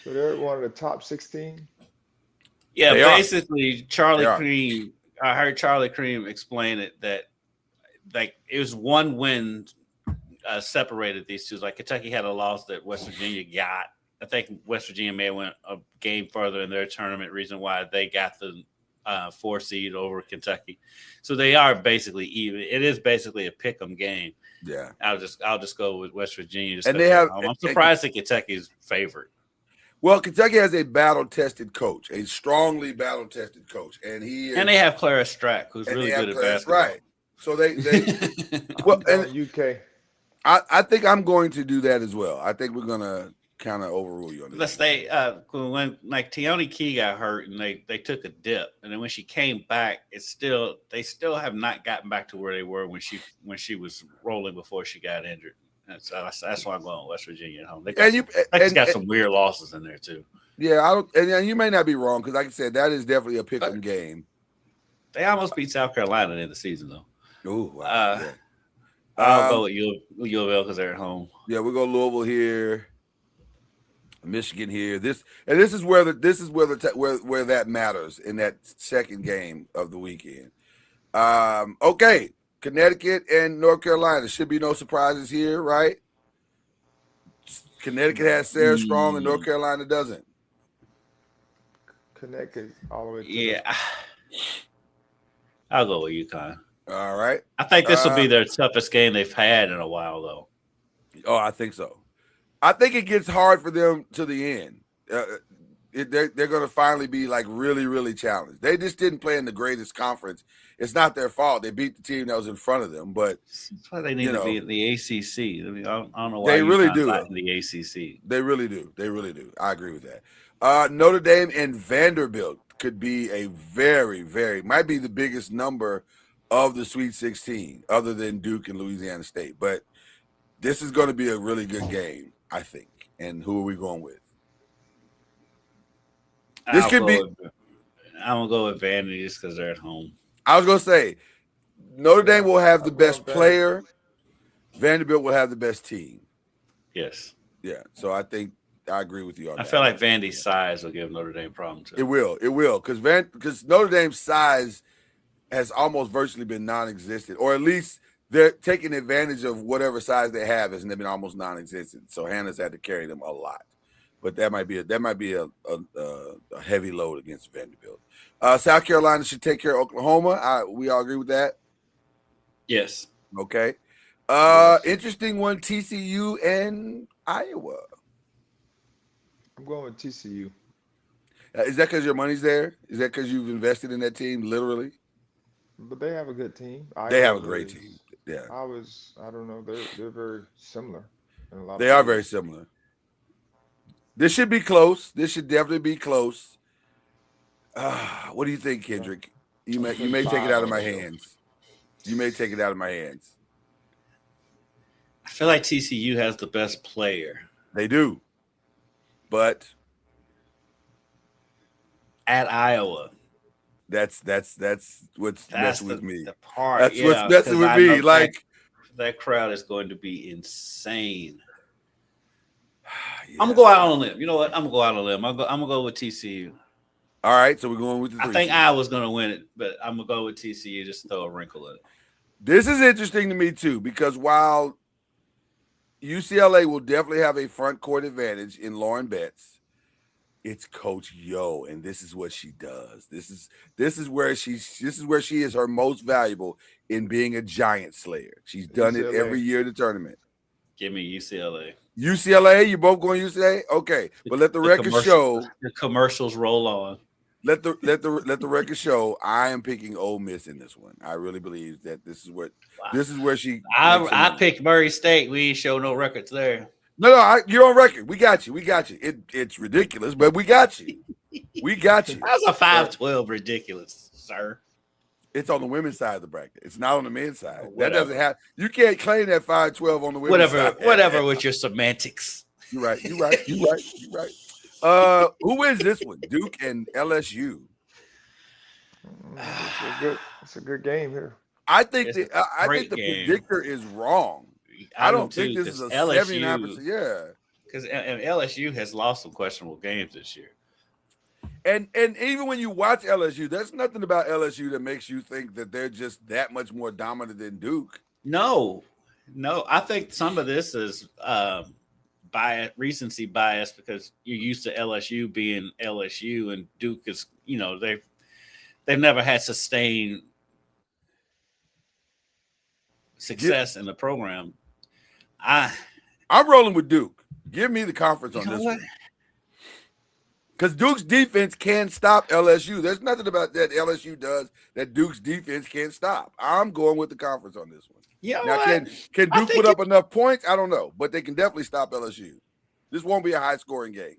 So they're one of the top 16. Yeah, They are. basically, Charlie Cream. I heard Charlie Cream explain it that like it was one win separated these two. Like Kentucky had a loss that West Virginia got. I think West Virginia may have went a game further in their tournament. Reason why they got the 4 seed over Kentucky. So they are basically even. It is basically a pick 'em game. Yeah. I'll just go with West Virginia. And they have. I'm surprised that Kentucky's favorite. Well, Kentucky has a battle-tested coach, a strongly battle-tested coach, and they have Clara Strack, who's really good at basketball. Right. So they well, and UK. I think I'm going to do that as well. I think we're gonna kind of overrule you on this. Let's say when like Tioni Key got hurt and they took a dip, and then when she came back, they still have not gotten back to where they were when she was rolling before she got injured. That's why I'm going with West Virginia at home. They got some weird losses in there too. Yeah, and you may not be wrong because, like I said, that is definitely a pick 'em game. They almost beat South Carolina in the season though. Oh, wow. Yeah. I'll go with U of L because they're at home. Yeah, we'll go Louisville here, Michigan here. This is where that matters in that second game of the weekend. Okay. Connecticut and North Carolina. Should be no surprises here, right? Connecticut has Sarah Strong and North Carolina doesn't. Connecticut all the way to Yeah. I'll go with UConn. All right. I think this will be their toughest game they've had in a while, though. Oh, I think so. I think it gets hard for them to the end. They're going to finally be like really, really challenged. They just didn't play in the greatest conference. It's not their fault. They beat the team that was in front of them, but that's why they need to be in the ACC. I mean, I don't know why they really do in the ACC. They really do. They really do. I agree with that. Notre Dame and Vanderbilt could be a very, very might be the biggest number of the Sweet 16, other than Duke and Louisiana State. But this is going to be a really good game, I think. And who are we going with? I'm gonna go with Vandy just because they're at home. I was gonna say Notre Dame will have the I'm best going player. Vanderbilt will have the best team. Yes. Yeah. So I think I agree with you on I that. feel like Vandy's size will give Notre Dame problems. It will, because Notre Dame's size has almost virtually been non-existent, or at least they're taking advantage of whatever size they have has been almost non-existent. So Hannah's had to carry them a lot, but that might be a heavy load against Vanderbilt. South Carolina should take care of Oklahoma. We all agree with that. Yes. Okay. Yes. Interesting one: TCU and Iowa. I'm going with TCU. Is that because your money's there? Is that because you've invested in that team, literally? But they have a good team. They have a Iowa great is- team. Yeah, I don't know. They're very similar in a lot they of are ways. very similar. This should be close. This should definitely be close. What do you think, Kendrick? You may take it out of my hands. You may take it out of my hands. I feel like TCU has the best player They do, but at Iowa. that's what's messing with me. The part. That's yeah, what's messing 'cause with I me. know Like that crowd is going to be insane. yeah. I'm gonna go out on a limb. You know what? I'm gonna go out on a limb. I'm gonna go with TCU. All right, so we're going with the I three think seed. Iowa's gonna win it, but I'm gonna go with TCU just to throw a wrinkle in it. This is interesting to me too, because while UCLA will definitely have a front court advantage in Lauren Betts, it's Coach Yo, and this is what she does. This is where she is her most valuable in being a giant slayer. She's done it UCLA. every year in the tournament. Give me UCLA. UCLA, you both going UCLA? Okay, but let the record show. The commercials roll on. Let the record show. I am picking Ole Miss in this one. I really believe that this is where she. makes her I money. picked Murray State. We ain't show no records there. No, you're on record. We got you. It's ridiculous, but we got you. We got you. That was a 5-12 ridiculous, sir. It's on the women's side of the bracket. It's not on the men's side. That Whatever. doesn't have. You can't claim that 5-12 on the women's side. Whatever with your semantics. You're right. Who wins this one? Duke and LSU. It's a good game here. I think It's the a I great think the game. predictor is wrong. I do don't think too, this is a 'cause 79%. Yeah. Because LSU has lost some questionable games this year. And even when you watch LSU, there's nothing about LSU that makes you think that they're just that much more dominant than Duke. No. I think some of this is recency bias because you're used to LSU being LSU and Duke is, they've never had sustained success in the program. I'm rolling with Duke. Give me the conference on this one. Because Duke's defense can stop LSU. There's nothing about that LSU does that Duke's defense can't stop. I'm going with the conference on this one. Now, can Duke put up enough points? I don't know, but they can definitely stop LSU. This won't be a high-scoring game.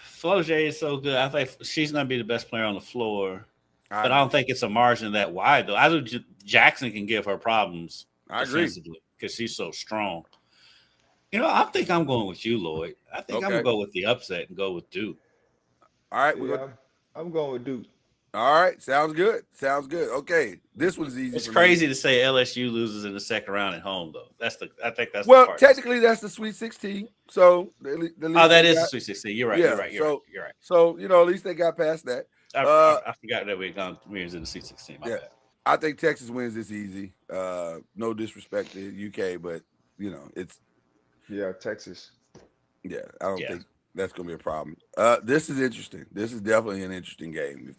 Floje is so good. I think she's going to be the best player on the floor, but I don't think it's a margin that wide, though. I think Jackson can give her problems defensively because she's so strong. I think I'm going with you, Lloyd. I think I'm going to go with the upset and go with Duke. All right. I'm going with Duke. All right. Sounds good. Okay. This one's easy. It's crazy to say LSU loses in the second round at home, though. I think that's well, the part. Technically, that's the Sweet 16. So that is the Sweet 16. You're right. Yeah, You're right. So at least they got past that. I forgot that we was in the Sweet 16. My bad. I think Texas wins this easy. No disrespect to UK, but it's. Yeah, Texas. Yeah, I don't think that's going to be a problem. This is interesting. This is definitely an interesting game.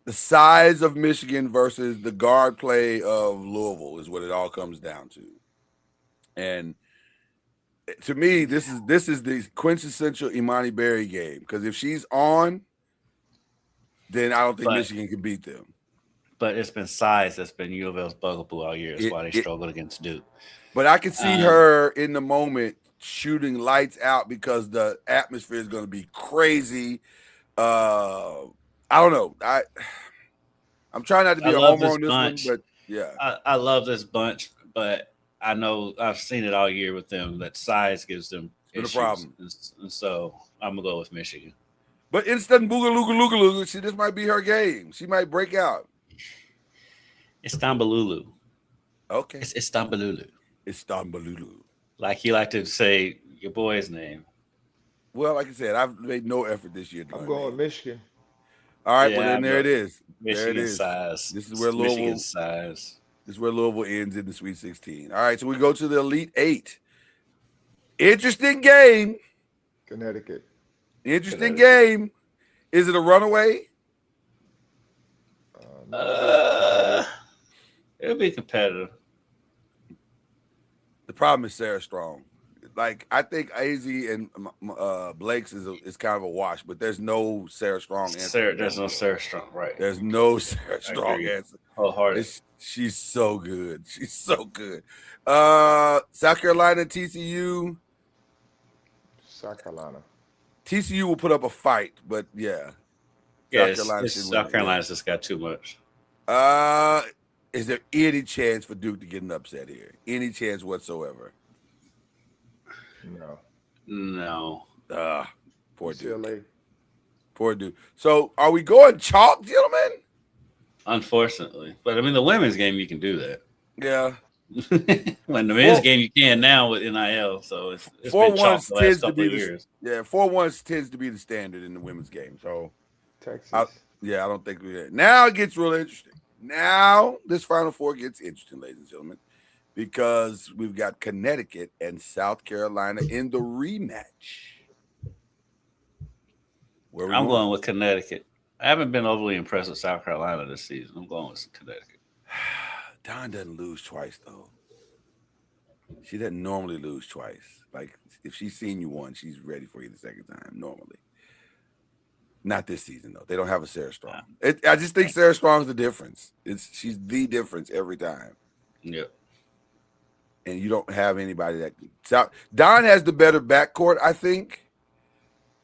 The size of Michigan versus the guard play of Louisville is what it all comes down to. And to me, this is the quintessential Imani Berry game because if she's on, then I don't think Michigan can beat them. But it's been size that's been U of L's bugaboo all year. That's why they struggled against Duke. But I can see her in the moment shooting lights out because the atmosphere is going to be crazy. I don't know. I'm trying not to be a homer on this one, but yeah. I love this bunch, but I know I've seen it all year with them that size gives them issues. A problem. And so I'm going to go with Michigan. But instant boogaloo, this might be her game. She might break out. Istanbululu. Okay. It's Istanbululu. Istanbululu. Like you like to say your boy's name. Well, like I said, I've made no effort this year to I'm learn going with names. Michigan. All right, well Yeah, then there it is. There it Michigan is. size. This is where Michigan Louisville. size. This is where Louisville ends in the Sweet 16. All right, so we go to the Elite Eight. Interesting game. Connecticut. Interesting Connecticut. game. Is it a runaway? No, It'll be competitive. The problem is Sarah Strong. Like I think AZ and Blake's is kind of a wash, but there's no Sarah Strong answer. There's no Sarah Strong, right? There's no Sarah Strong agree. answer. Wholehearted. She's so good. She's so good. South Carolina, TCU. South Carolina. TCU will put up a fight, but yeah. South Carolina's just got too much. Is there any chance for Duke to get an upset here? Any chance whatsoever? No. Poor Duke. UCLA. Poor Duke. So are we going chalk, gentlemen? Unfortunately. But I mean the women's game you can do that. Yeah. When the men's game you can now with NIL, so it's been 4-1 chalk the last tends to couple be of the years. 4-1 tends to be the standard in the women's game. So Texas. I don't think now it gets real interesting. Now this Final Four gets interesting, ladies and gentlemen, because we've got Connecticut and South Carolina in the rematch. I'm going with Connecticut. I haven't been overly impressed with South Carolina this season. I'm going with Connecticut. Don doesn't lose twice, though. She doesn't normally lose twice. Like, if she's seen you once, she's ready for you the second time, normally. Not this season, though. They don't have a Sarah Strong. I just think Sarah Strong's the difference. She's the difference every time. Yep. And you don't have anybody that Don has the better backcourt, I think.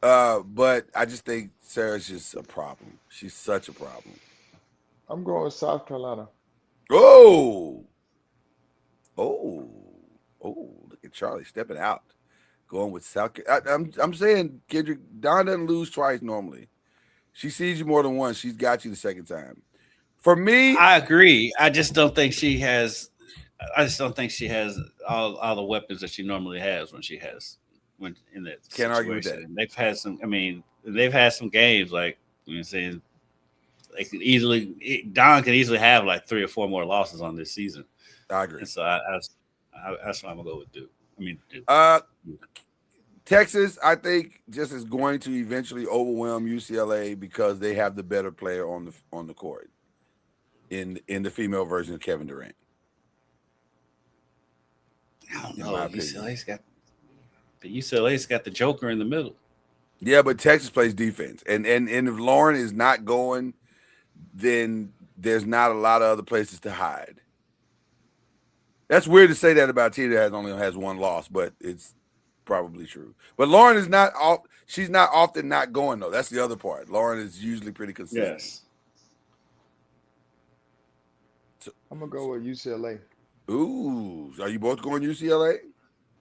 But I just think Sarah's just a problem. She's such a problem. I'm going with South Carolina. Oh, look at Charlie stepping out. Going with South Carolina. I'm saying, Kendrick, Don doesn't lose twice normally. She sees you more than once. She's got you the second time. For me, I agree. I just don't think she has all the weapons that she normally has when in that Can't argue with situation. that. And they've had some games like saying they could Don can easily have like 3 or 4 more losses on this season. I agree. And so that's why I'm gonna go with Duke. Duke. Texas, I think, just is going to eventually overwhelm UCLA because they have the better player on the court in the female version of Kevin Durant. I don't know. UCLA's got the Joker in the middle. Yeah, but Texas plays defense, and if Lauren is not going, then there's not a lot of other places to hide. That's weird to say that about a team that only has 1 loss, but it's probably true. But Lauren is not off. She's not often not going though. That's the other part. Lauren is usually pretty consistent. Yes. So, I'm gonna go with UCLA. ooh, are you both going UCLA?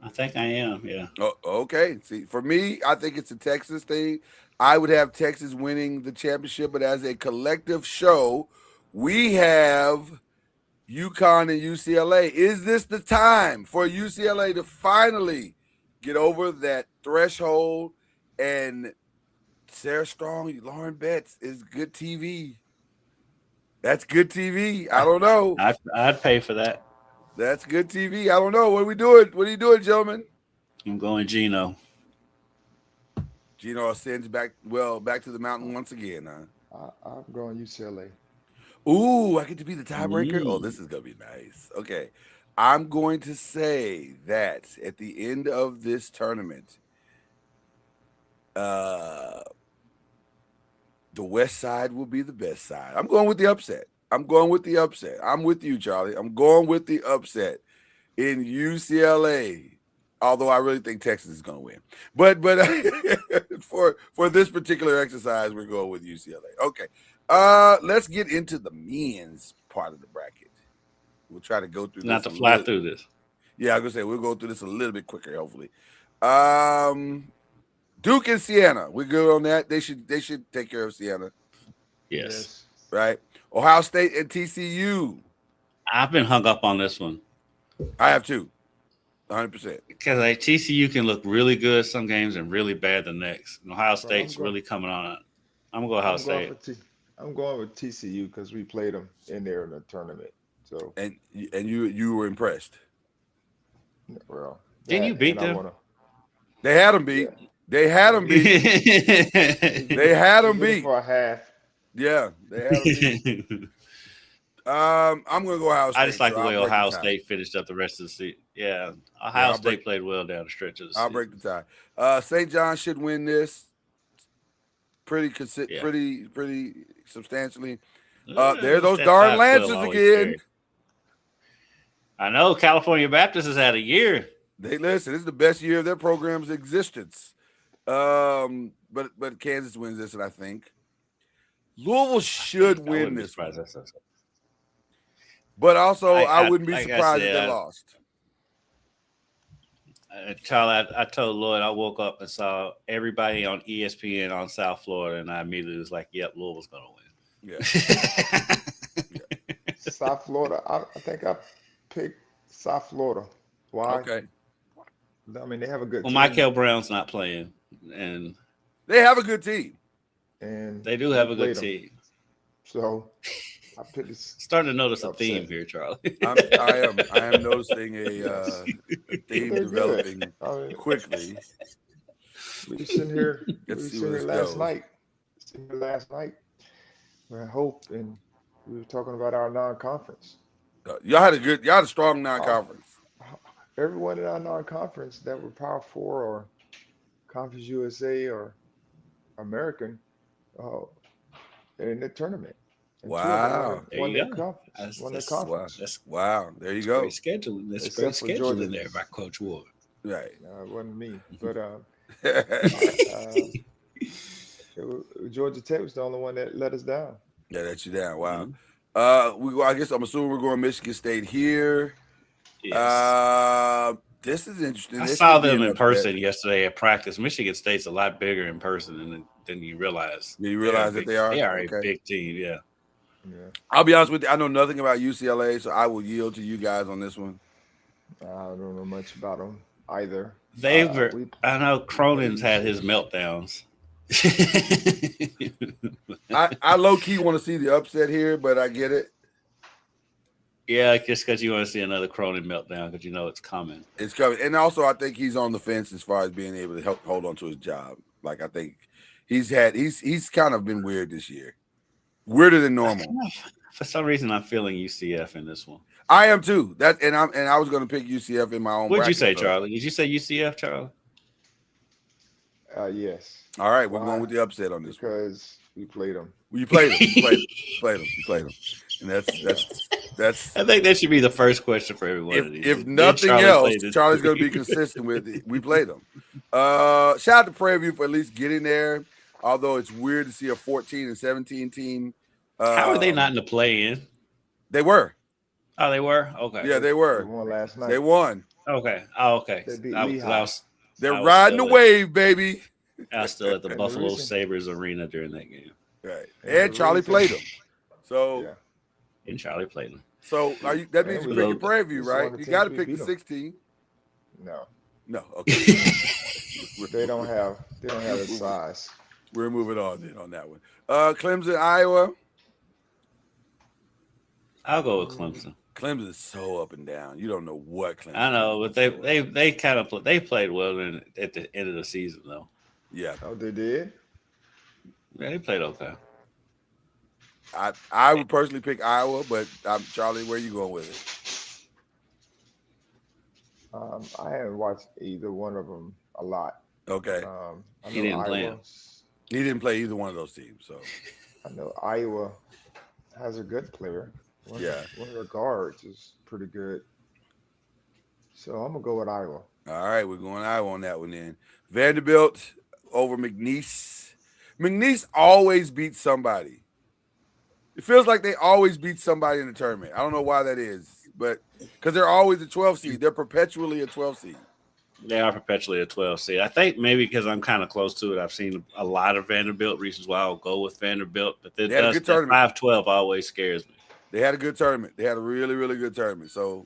I think I am. Yeah. Oh, okay. See, for me, I think it's a Texas thing. I would have Texas winning the championship, but as a collective show, we have UConn and UCLA. Is this the time for UCLA to finally get over that threshold? And Sarah Strong, Lauren Betts is good TV. That's good TV. I don't know. I'd pay for that. That's good TV. I don't know. What are we doing? What are you doing, gentlemen? I'm going Gino. Gino ascends back to the mountain once again, huh? I'm going UCLA. Ooh, I get to be the tiebreaker. Oh, this is gonna be nice. Okay, I'm going to say that at the end of this tournament, the West Side will be the best side. I'm going with the upset. I'm with you, Charlie. I'm going with the upset in UCLA. Although I really think Texas is going to win, but for this particular exercise, we're going with UCLA. Okay, let's get into the men's part of the bracket. We'll try to go through. Not to fly through this. Yeah, I'm gonna say we'll go through this a little bit quicker, hopefully. Duke and Siena, we're good on that. They should take care of Siena. Yes. Right. Ohio State and TCU. I've been hung up on this one I have too, 100%. because like TCU can look really good some games and really bad the next. And Ohio State's going- really coming on it. I'm gonna go Ohio State. I'm going with TCU because we played them in there in the tournament. So, And you were impressed. well, Didn't you that, beat and I them? wanna- They had them beat. They had them beat. They had them we did it beat. for a half. Yeah, they had them beat. I'm gonna go Ohio State. I just like so the way I'll break Ohio the tie. State finished up the rest of the season. Yeah, Ohio I'll State break- played well down the stretch of the season. I'll break the tie. St. John should win this pretty Yeah. pretty substantially. Yeah, There those that darn 5-12 Lancers always again. scary. I know California Baptist has had a year. They listen. This is the best year of their program's existence. But Kansas wins this, and I think Louisville should I win wouldn't be this. surprised. One. That's- But also, I I- wouldn't be like I surprised if said, they lost. Charlie, I told Lloyd I woke up and saw everybody on ESPN on South Florida, and I immediately was like, "Yep, Louisville's gonna win." Yeah. South Florida. I think I picked South Florida. Why? Okay. I mean, they have a good Well, team, Michael Brown's not playing, and They have a good team. and they do have a good played 'em. team. So I picked this. Starting to notice a Upset. theme here, Charlie. I am noticing a theme They're developing good. I mean, quickly. we were sitting here. Let's see where here this last goes. night. Sitting here last night. We had hope, and we were talking about our non-conference. Y'all had a strong non-conference. Everyone in our non-conference that were Power Four or Conference USA or American, they're in the tournament. And two of them Wow. There won you their go. conference. That's- Won their that's- conference. That's Wow. There you go. great scheduling. That's Except great for Georgia. scheduling there by Coach Ward. Right. No, it wasn't me, but Georgia Tech was the only one that let us down. Yeah, that's you down. Wow. Mm-hmm. I guess I'm assuming we're going Michigan State here. Yes. This is interesting. I This saw could be them an in upset. person yesterday at practice. Michigan State's a lot bigger in person than you realize. Do you realize that they are? They are a Okay. big team. Yeah. Yeah, I'll be honest with you. I know nothing about UCLA, so I will yield to you guys on this one. I don't know much about them either. They Uh, were. we- I know Cronin's had his meltdowns. I low key want to see the upset here, but I get it. Yeah, just because you want to see another Cronin meltdown because you know it's coming. It's coming, and also I think he's on the fence as far as being able to help hold on to his job. Like I think he's kind of been weird this year, weirder than normal. For some reason, I'm feeling UCF in this one. I am too. I was going to pick UCF in my own. What'd you bracket, say, so- Charlie? Did you say UCF, Charlie? Yes, All right, we're Why? going with the upset on this one. because we played them. Well, you played them. You played them, and that's. I think that should be the first question for everyone. If nothing else, Charlie's going to be consistent with it. We played them. Shout out to Prairie View for at least getting there. Although it's weird to see a 14 and 17 team. How are they not in the play-in? They were. Oh, they were. Okay. Yeah, they They were. won last night. They won. Okay. Oh, okay. They beat I Lehigh. was They're I was riding the still at- wave, baby. I was still at the And the Buffalo reason- Sabres arena during that game, Right. And And the Charlie reason- played them. So, Yeah. and Charlie played them. so are you? That means And you're we picking Prairie View, it's one of right? the You teams got to we pick beat the 'em. 16. No, No. Okay. they don't have the size. We're moving on then on that one. Clemson, Iowa. I'll go with Clemson. Clemson is so up and down. You don't know what Clemson. I know, is. but they kind of they played well at the end of the season though. Yeah, Oh, they did. Yeah, they played okay. I would personally pick Iowa, but Charlie, where you going with it? I haven't watched either one of them a lot. Okay, I He know didn't play Iowa- 'em. he didn't play either one of those teams, so I know Iowa has a good player. Yeah. One of their guards is pretty good. So I'm gonna go with Iowa. all right, we're going Iowa on that one then. Vanderbilt over McNeese. McNeese always beats somebody. It feels like they always beat somebody in the tournament. I don't know why that is, but because they're always a 12 seed, they're perpetually a 12 seed. They are perpetually a 12 seed. I think maybe because I'm kind of close to it, I've seen a lot of Vanderbilt reasons why I'll go with Vanderbilt. But They had a good that tournament. 5-12 always scares me. They had a good tournament. They had a really, really good tournament. So,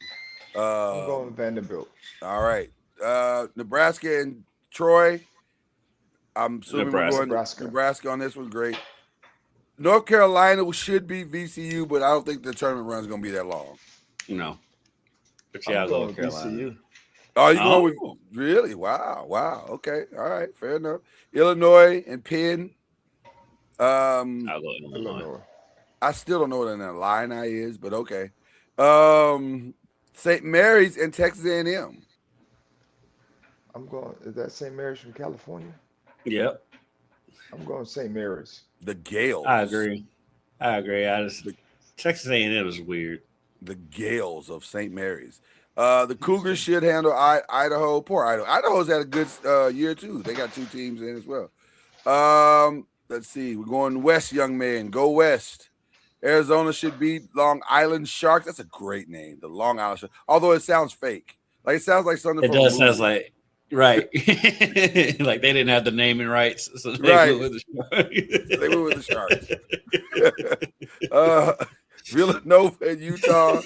I'm going with Vanderbilt. all right. Nebraska and Troy. I'm assuming we're going Nebraska on this one. Great. North Carolina should beat VCU, but I don't think the tournament run is going to be that long. No. But yeah, I'll go with Carolina. VCU. Oh, you going with really? Wow. Okay. All right. Fair enough. Illinois and Penn. I'll go Illinois. I still don't know what an Illini is, but okay. St. Mary's and Texas A&M. I'm going. Is that St. Mary's from California? Yep. I'm going St. Mary's. The Gales. I agree. Texas A&M is weird. The Gales of St. Mary's. The Cougars should handle Idaho. Poor Idaho. Idaho's had a good year too. They got 2 teams in as well. Let's see. We're going west, young man. Go west. Arizona should beat Long Island Sharks. That's a great name, the Long Island Sharks. Although it sounds fake. Like it sounds like something. It does sound like right. Like they didn't have the naming rights, so they went with the Sharks. They went with the Sharks. Villanova and Utah.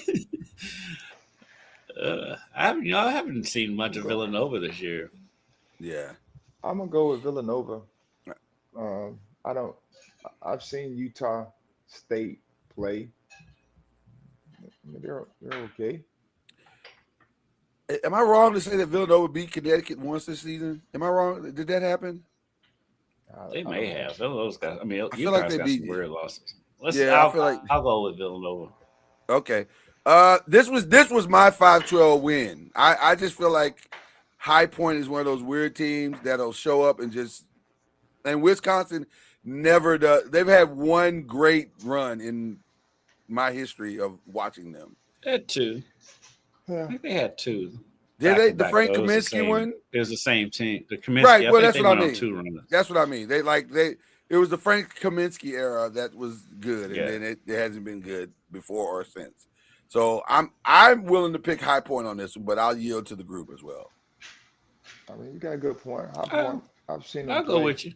I haven't seen much of Villanova this year. Yeah, I'm gonna go with Villanova. I've seen Utah State play. I mean, they're okay. Am I wrong to say that Villanova beat Connecticut once this season? Am I wrong? Did that happen? They may have. Villanova's got. I mean, I feel like they beat some weird losses. I'll go with Villanova. Okay. This was my 5-12 win. I just feel like High Point is one of those weird teams that'll show up and Wisconsin never does. They've had one great run in my history of watching them. They had 2. Yeah. I think they had 2. Did they? The Frank Kaminsky one? It was the same team. The Kaminsky, right. Well, I that's what I mean. 2 runners. That's what I mean. It was the Frank Kaminsky era that was good, and then it hasn't been good before or since. So I'm willing to pick High Point on this one, but I'll yield to the group as well. I mean, you got a good point. High Point. I've seen them. I'll go with you.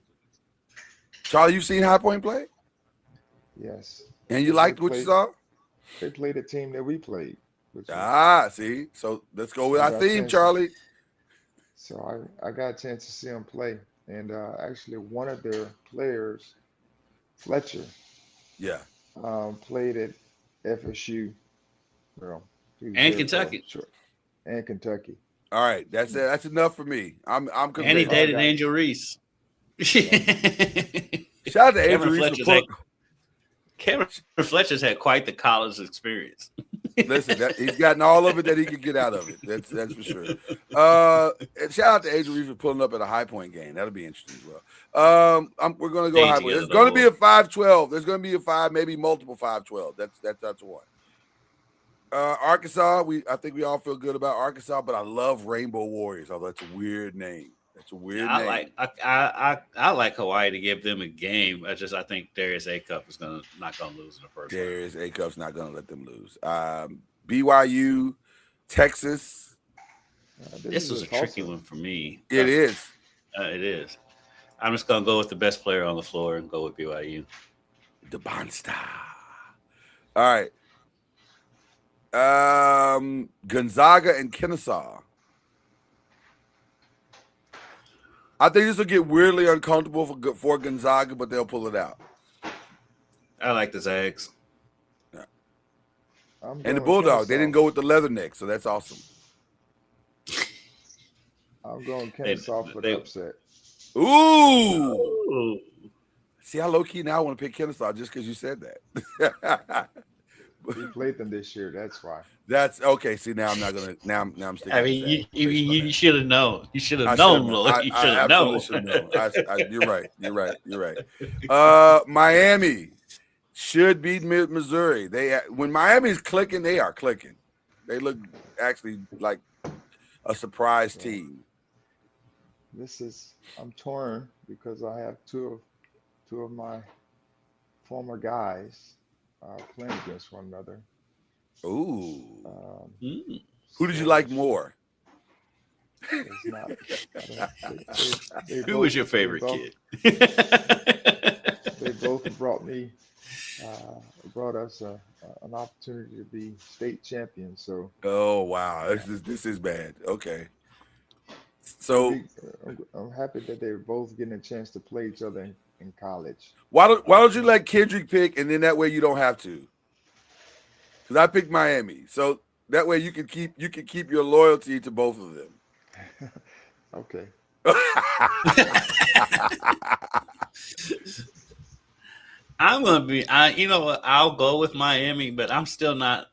Charlie, you've seen High Point play? Yes. And you liked what you saw? They played a team that we played. See? So let's go with our theme, Charlie. So I got a chance to see them play. And actually one of their players, Fletcher, played at FSU. Well, and Kentucky. And Kentucky. All right. That's it. That's enough for me. I'm convinced. And he dated Angel Reese. Shout out to Angel Reese. Cameron Fletcher's had quite the college experience. Listen, he's gotten all of it that he could get out of it. That's for sure. And shout out to Angel Reese for pulling up at a High Point game. That'll be interesting as well. We're going to go High Point. There's going to be a 5-12. There's going to be a 5, maybe multiple 5-12. That's one. Arkansas, I think we all feel good about Arkansas, but I love Rainbow Warriors, although it's a weird name. It's a weird name. I like Hawaii to give them a game. I think Darius Acuff is not gonna lose in the first round. Darius Acuff's not gonna let them lose. BYU, Texas. This was a tricky one for me. It is. It is. I'm just gonna go with the best player on the floor and go with BYU. The Bonster. All right. Gonzaga and Kennesaw. I think this will get weirdly uncomfortable for Gonzaga, but they'll pull it out. I like the Zags. Yeah. And the Bulldogs. They didn't go with the Leatherneck, so that's awesome. I'm going Kennesaw for the upset. Ooh. See how low key now I want to pick Kennesaw just because you said that. We played them this year. That's why. That's okay. See, now I'm not gonna. Now I'm sticking. I mean, you should have known. You should have known, Lloyd. You should have known. You're right. Miami should beat Missouri. When Miami's clicking, they are clicking. They look actually like a surprise team. I'm torn because I have two of my former guys playing against one another. Ooh. Who did you like more? Who was your favorite kid? They both both brought us an opportunity to be state champions. So Oh wow, this is bad. Okay, so I'm happy that they're both getting a chance to play each other in college. why don't you let Kendrick pick, and then that way you don't have to? Because I picked Miami, so that way you can keep your loyalty to both of them. Okay. I'm gonna be. You know what? I'll go with Miami, but I'm still not.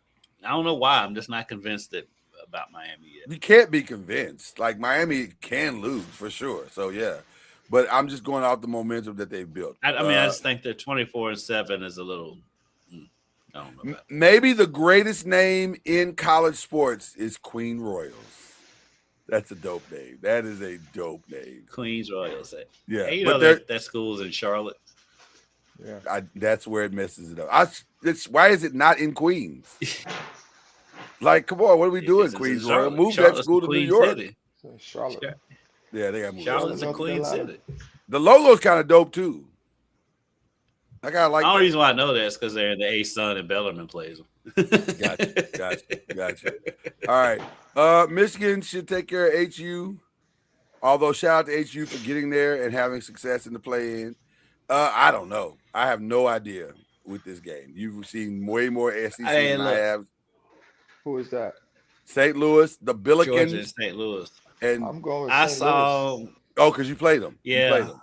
I don't know why. I'm just not convinced about Miami yet. You can't be convinced. Like Miami can lose for sure. So yeah, but I'm just going off the momentum that they've built. I mean, I just think that 24-7 is a little. I don't know. Maybe the greatest name in college sports is Queen Royals. That's a dope name. That is a dope name. Queens Royals. Yeah, Hey, you but know that school's in Charlotte. Yeah. That's where it messes it up. Why is it not in Queens? Like, come on, what are we doing, Queens Royal? Move that school to New York. City. So Charlotte. Yeah, they got to move. Charlotte's a North Queen Carolina. City. The logo's kind of dope too. I kind of like. The only that. reason why I know that is because they're the A-Sun and Bellarmine plays them. Gotcha. All right. Michigan should take care of HU. Although shout out to HU for getting there and having success in the play-in. I don't know. I have no idea with this game. You've seen way more SEC than I have. Who is that? St. Louis, the Georgia and Billikens, St. Louis. and I'm going with I St. saw. Louis. oh, because you played them. Yeah. You played them.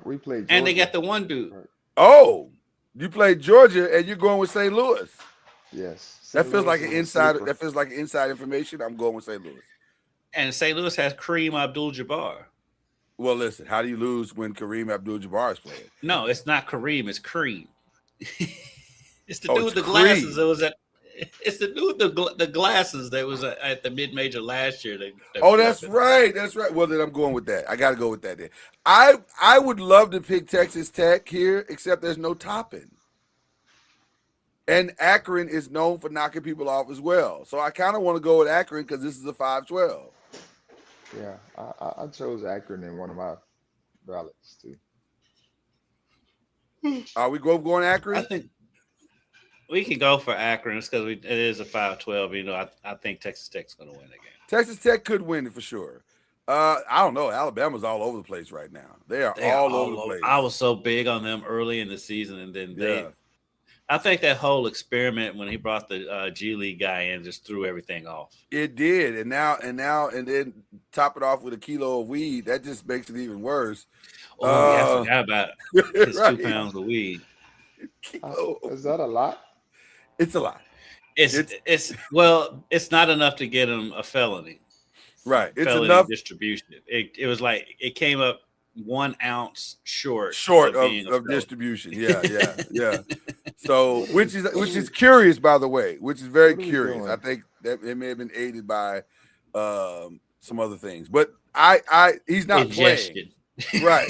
We played Georgia. And they got the one dude. Oh, you played Georgia, and you're going with St. Louis. Yes. That St. feels Louis like an is a inside. sleeper. That feels like inside information. I'm going with St. Louis. And St. Louis has Kareem Abdul-Jabbar. Well, listen. How do you lose when Kareem Abdul-Jabbar is playing? No, it's not Kareem. It's Cream. It's the Oh, dude with the it's glasses Cream. that was at. It's the dude with the glasses that was at the mid-major last year. Oh, that's right. That's right. Well, then I'm going with that. I got to go with that then. I would love to pick Texas Tech here, except there's no topping. And Akron is known for knocking people off as well. So I kind of want to go with Akron because this is a 5-12. Yeah, I chose Akron in one of my ballots too. Are we going Akron? I think we can go for Akron because it is a 5-12. You know, I think Texas Tech's going to win the game. Texas Tech could win it for sure. I don't know. Alabama's all over the place right now. They are all over the place. I was so big on them early in the season, and then I think that whole experiment when he brought the G League guy in just threw everything off. It did, and then top it off with a kilo of weed. That just makes it even worse. Oh, yeah, I forgot about his Right. 2 pounds of weed. Is that a lot? It's a lot. It's not enough to get him a felony. Right. It's Felony enough distribution. It was like it came up 1 ounce short of distribution. Yeah. So which is curious, by the way, which is very What are we curious. doing? I think that it may have been aided by some other things, but he's not ingestion. playing. Right.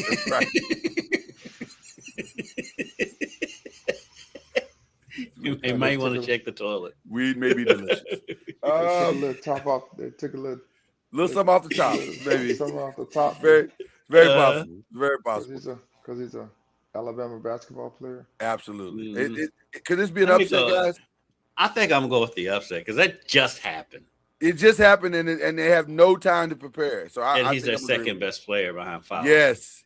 You might want to check the toilet. Weed may be delicious. They took a little top off. They took a little Something off the top, maybe. something off the top. Very possible. Very possible. Because he's a Alabama basketball player. Absolutely. Mhm. Could this be an Let me upset, go. guys? I think I'm going to go with the upset because that just happened. It just happened, and they have no time to prepare. So And I he's think their I'm agreeing. second best player behind Fowler. Yes.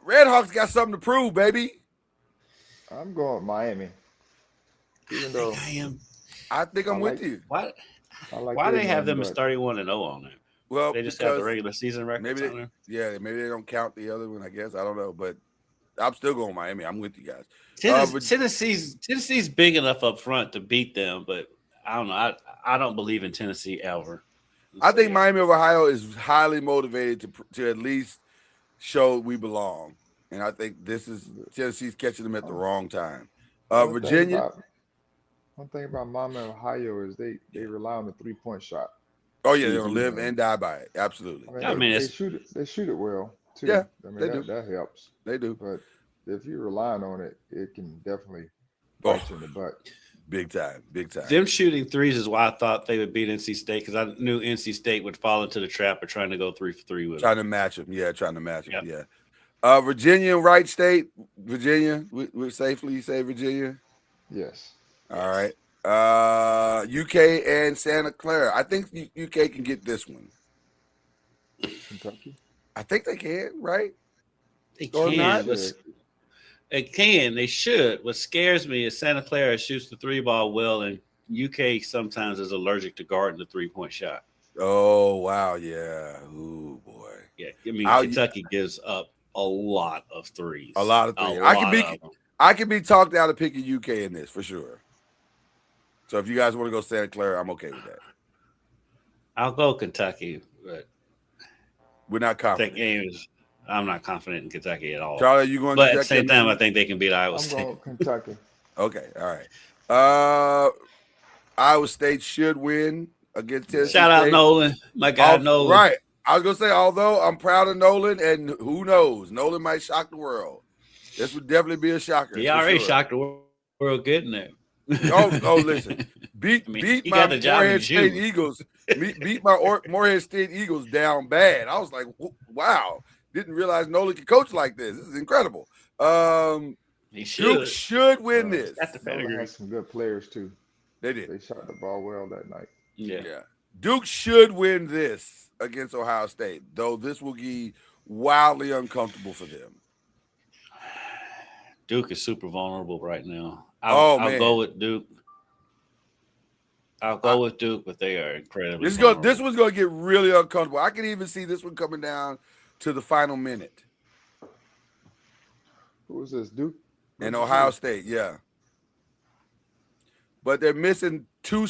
Red Hawks got something to prove, baby. I'm going with Miami. Even though I am. I think I'm with you. Why I like do they have them but as 31-0 on there? Well, They just got the because regular season records maybe on there. maybe they don't count the other one. I guess I don't know, but I'm still going Miami. I'm with you guys. Tennessee's big enough up front to beat them, but I don't know. I don't believe in Tennessee ever. I think Miami of Ohio is highly motivated to at least show we belong, and I think this is Tennessee's catching them at the wrong time. Virginia. One thing about Miami of Ohio is they rely on the 3-point shot. Oh yeah, they're gonna live and die by it. Absolutely. I mean, they shoot it well too. Yeah, I mean they do. that helps. They do. But if you're relying on it, it can definitely bite you in the butt. Big time. Them shooting threes is why I thought they would beat NC State, because I knew NC State would fall into the trap of trying to go 3 for 3 with them. Trying to match them. Yeah. Virginia and Wright State. Virginia, we safely say Virginia. Yes. All right. UK and Santa Clara. I think UK can get this one. Kentucky. I think they can, right? They Or can. not? They can. They should. What scares me is Santa Clara shoots the 3-ball well, and UK sometimes is allergic to guarding the 3-point shot. Oh, wow. Yeah. Ooh, boy. Yeah. I mean, Kentucky gives up a lot of threes. A lot of threes. I can be talked out of picking UK in this for sure. So if you guys want to go Santa Clara, I'm okay with that. I'll go Kentucky, but we're not confident. I'm not confident in Kentucky at all. Charlie, you going? But at the same time, I think they can beat Iowa State. I'm going Kentucky. Okay, all right. Iowa State should win against Tennessee Shout out State. Nolan, my guy Nolan. Right. I was gonna say, although I'm proud of Nolan, and who knows, Nolan might shock the world. This would definitely be a shocker. He already shocked the world getting there. Oh, listen. Beat my Morehead State Eagles. Beat my Morehead State Eagles down bad. I was like, wow. Didn't realize Nolan could coach like this. This is incredible. He should. Duke should win this. Nolan has some good players too. They did. They shot the ball well that night. Yeah. Duke should win this against Ohio State, though this will be wildly uncomfortable for them. Duke is super vulnerable right now. I'll go with Duke. I'll go with Duke, but they are incredibly vulnerable. This one's going to get really uncomfortable. I can even see this one coming down to the final minute. Who is this, Duke? And Ohio State, yeah. But they're missing two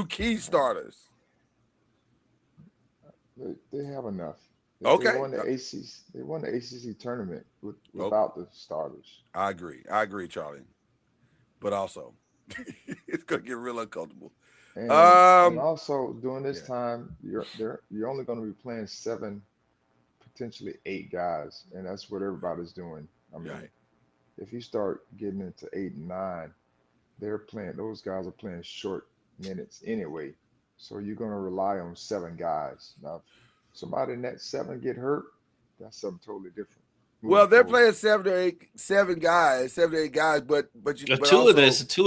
key starters. They have enough. Okay. They won the ACC tournament without the starters. I agree, Charlie. But also, it's gonna get real uncomfortable. And also during this time, you're only going to be playing 7, potentially 8 guys, and that's what everybody's doing. I mean, if you start getting into 8 and 9, those guys are playing short minutes anyway. So you're going to rely on 7 guys. Now, if somebody in that 7 get hurt, that's something totally different. Well, they're playing 7 to 8 guys, but two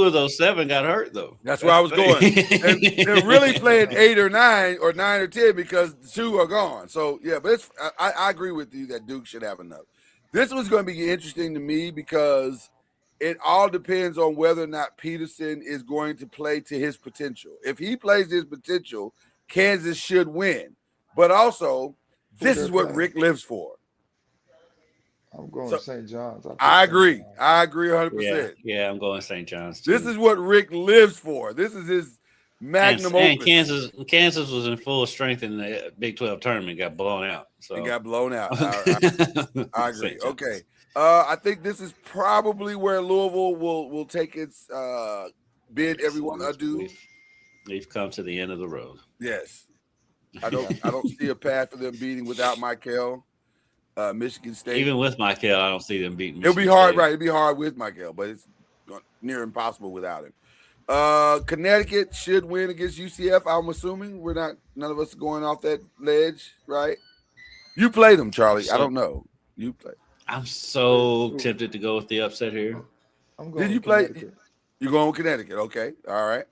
of those 7 got hurt though. That's where I was going. They're really playing 8 or 9 or 9 or 10 because 2 are gone. So yeah, but I agree with you that Duke should have enough. This was going to be interesting to me because it all depends on whether or not Peterson is going to play to his potential. If he plays his potential, Kansas should win. But also, this is what Rick lives for. I'm going to St. John's. I agree. I agree 100%. Yeah, I'm going St. John's too. This is what Rick lives for. This is his magnum opus. And Kansas was in full strength in the Big 12 tournament, got blown out. So it got blown out. I agree. Okay. I think this is probably where Louisville will take its bid. Everyone adieu. We've come to the end of the road. Yes. I don't see a path for them beating without Michael. Michigan State. Even with Michael, I don't see them beating Michigan It'll be hard, State. Right? It'll be hard with Michael, but it's near impossible without him. Connecticut should win against UCF. I'm assuming none of us are going off that ledge, right? You played them, Charlie. I don't know. You played. I'm so tempted to go with the upset here. I'm going. Did you play? You're going with Connecticut. Okay. All right.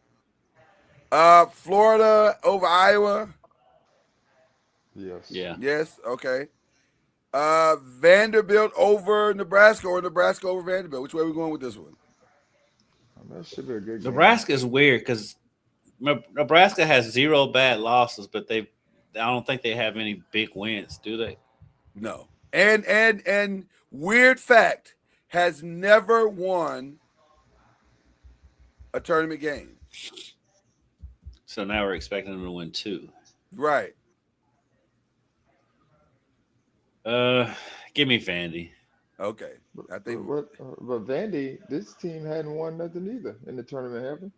Florida over Iowa. Yes. Yeah. Yes. Okay. Vanderbilt over Nebraska or Nebraska over Vanderbilt. Which way are we going with this one? That should be a good game. Nebraska is weird because Nebraska has 0 bad losses, but I don't think they have any big wins, do they? No. And weird fact, has never won a tournament game. So now we're expecting them to win 2. Right. Give me Vandy. Okay. I think but Vandy, this team hadn't won nothing either in the tournament, have they?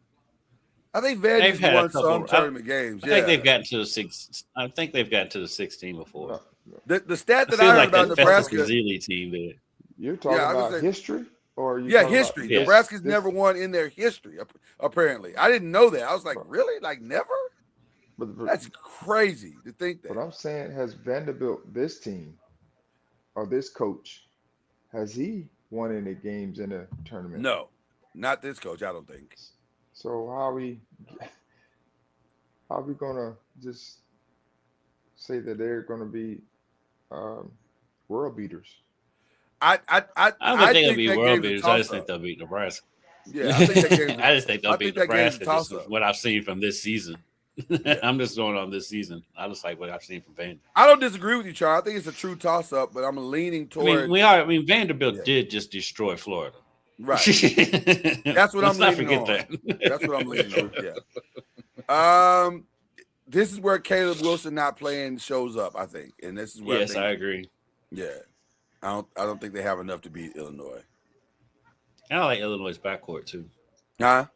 I think Vandy's won some tournament games. I think they've gotten to the 6. I think they've gotten to the 16 before. The stat that I heard about Nebraska Zealy team did. You're talking about history? Or are you Yeah, talking about history. Yes. Nebraska's this? never won in their history, apparently. I didn't know that. I was like, really? Like, never? But, That's crazy to think but that. I'm saying, has Vanderbilt, this team or this coach, has he won any games in a tournament? No, not this coach, I don't think. So how are we gonna just say that they're gonna be um, world beaters? I I I, I don't think I they're gonna think be that world game's a beaters. I just toss think up. they'll beat Nebraska. Yeah, I think that game's I just think they'll I beat think that game's a Nebraska. Just toss up. what I've seen from this season. Yeah. I'm just going on this season. I just like what I've seen from Vanderbilt. I don't disagree with you, Charles. I think it's a true toss up, but I'm leaning toward Vanderbilt Yeah. did just destroy Florida. right. That's what Let's I'm not leaning forget on. that. That's what I'm leaning on. Yeah. This is where Caleb Wilson not playing shows up, I think. And this is where Yes, I think I agree. yeah. I don't think they have enough to beat Illinois. I like Illinois' backcourt too. Huh?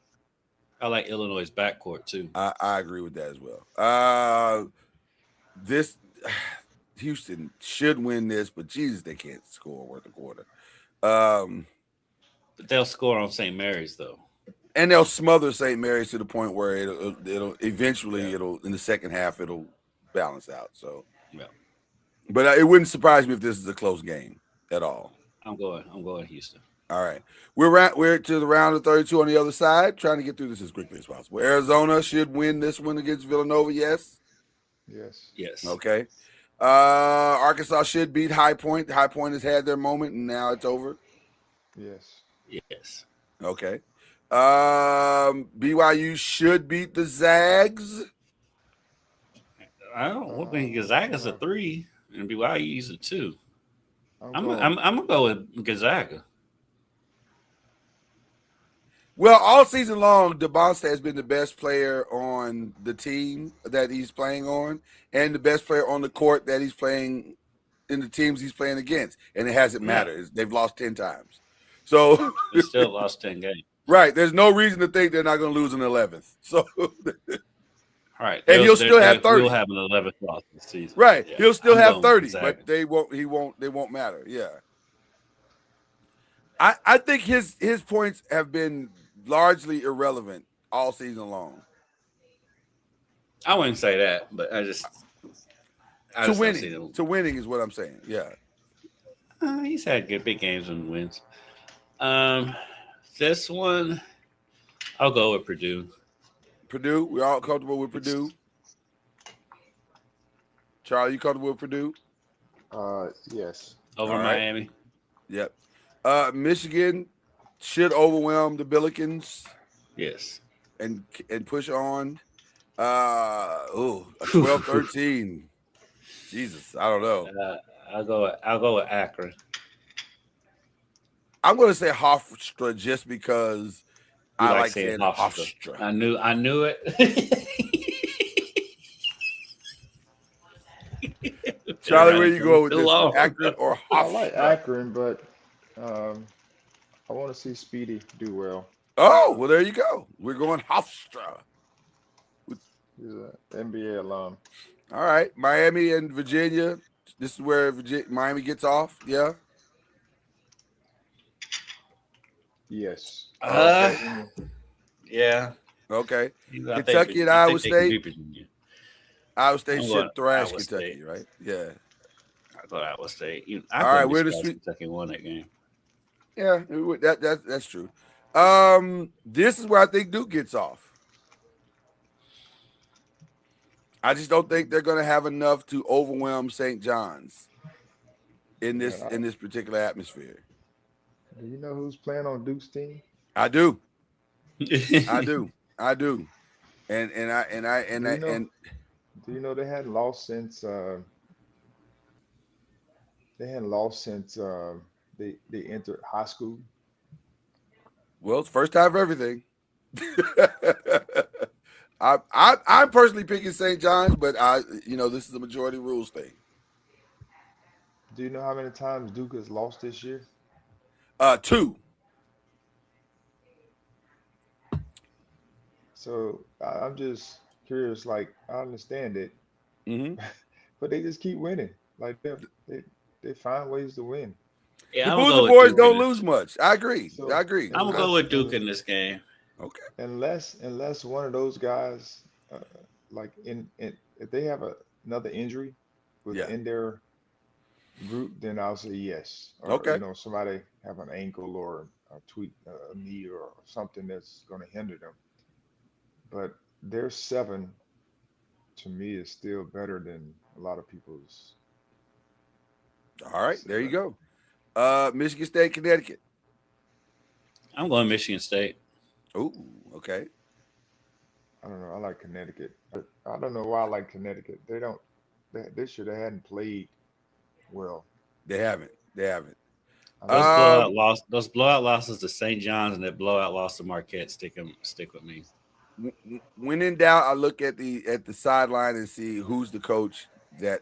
I like Illinois' backcourt too. I agree with that as well. This Houston should win this, but Jesus, they can't score worth a quarter. But they'll score on St. Mary's though. And they'll smother St. Mary's to the point where it'll eventually in the second half it'll balance out. So, Yeah. But it wouldn't surprise me if this is a close game at all. I'm going Houston. All right, we're to the round of 32 on the other side, trying to get through this as quickly as possible. Arizona should win this one against Villanova. Yes. Yes. Yes. Okay. Arkansas should beat High Point. High Point has had their moment, and now it's over. Yes. Yes. Okay. BYU should beat the Zags. I don't think Gonzaga's a 3 and BYU's a 2. I'm going- gonna go with Gonzaga. Well, all season long, DeBonsta has been the best player on the team that he's playing on, and the best player on the court that he's playing in the teams he's playing against, and it hasn't mattered. They've lost 10 times, so They still lost 10 games. right. There's no reason to think they're not going to lose an 11th. So All right, And he'll still have 30. We'll have an 11th loss this season. right, Yeah, he'll still I'm have going 30, Gonzaga. but they won't matter. Yeah, I think his points have been largely irrelevant all season long. I wouldn't say that, but I just To don't winning, see them. to winning is what I'm saying. Yeah. He's had good big games and wins. This one, I'll go with Purdue. Purdue, we're all comfortable with Purdue. Charlie, you comfortable with Purdue? Yes. Over All right. Miami. Yep. Michigan should overwhelm the Billikens Yes. and push on. A 12-13. Jesus, I don't know. I'll go with Akron. I'm going to say Hofstra just because You I like saying Hofstra. Hofstra. I knew it. Charlie, where you go with Too this? long. Akron or I like Hofstra? Akron, but I want to see Speedy do well. Oh, well, there you go. We're going Hofstra. He's an NBA alum. All right, Miami and Virginia. This is where Miami gets off. Yeah. Yes. Yeah. Okay. I think Kentucky and I Iowa think they can State? beat Virginia. Iowa State I'm should going thrash Iowa Kentucky, State. right? Yeah. I thought Iowa State. All right, we're we're the sweet. Kentucky won that game. Yeah, that's true. This is where I think Duke gets off. I just don't think they're going to have enough to overwhelm St. John's in this particular atmosphere. Do you know who's playing on Duke's team? I do. I do. And Do you know they hadn't lost since they entered high school? well, it's first time for everything. I'm personally picking St. John's, but this is a majority rules thing. Do you know how many times Duke has lost this year? 2. So I'm just curious. Like, I understand it, Mm-hmm. but they just keep winning. Like they find ways to win. Yeah, The I'm gonna Boozer go with boys Duke in don't this. lose much. I agree. So I agree. I'm gonna unless go with Duke un, in this game. Okay. unless one of those guys, like in if they have another injury Yeah. within their group, then I'll say yes. Or Okay. somebody have an ankle or a tweak, a knee or something that's going to hinder them. But their seven to me is still better than a lot of people's All right. There you seven. go. Michigan State, Connecticut. I'm going Michigan State. Ooh, okay. I don't know. I like Connecticut. I don't know why I like Connecticut. They don't. They should have hadn't played well. They haven't. They haven't. I Those mean, Um, those blowout losses to St. John's and that blowout loss to Marquette stick with me. when in doubt, I look at the sideline and see who's the coach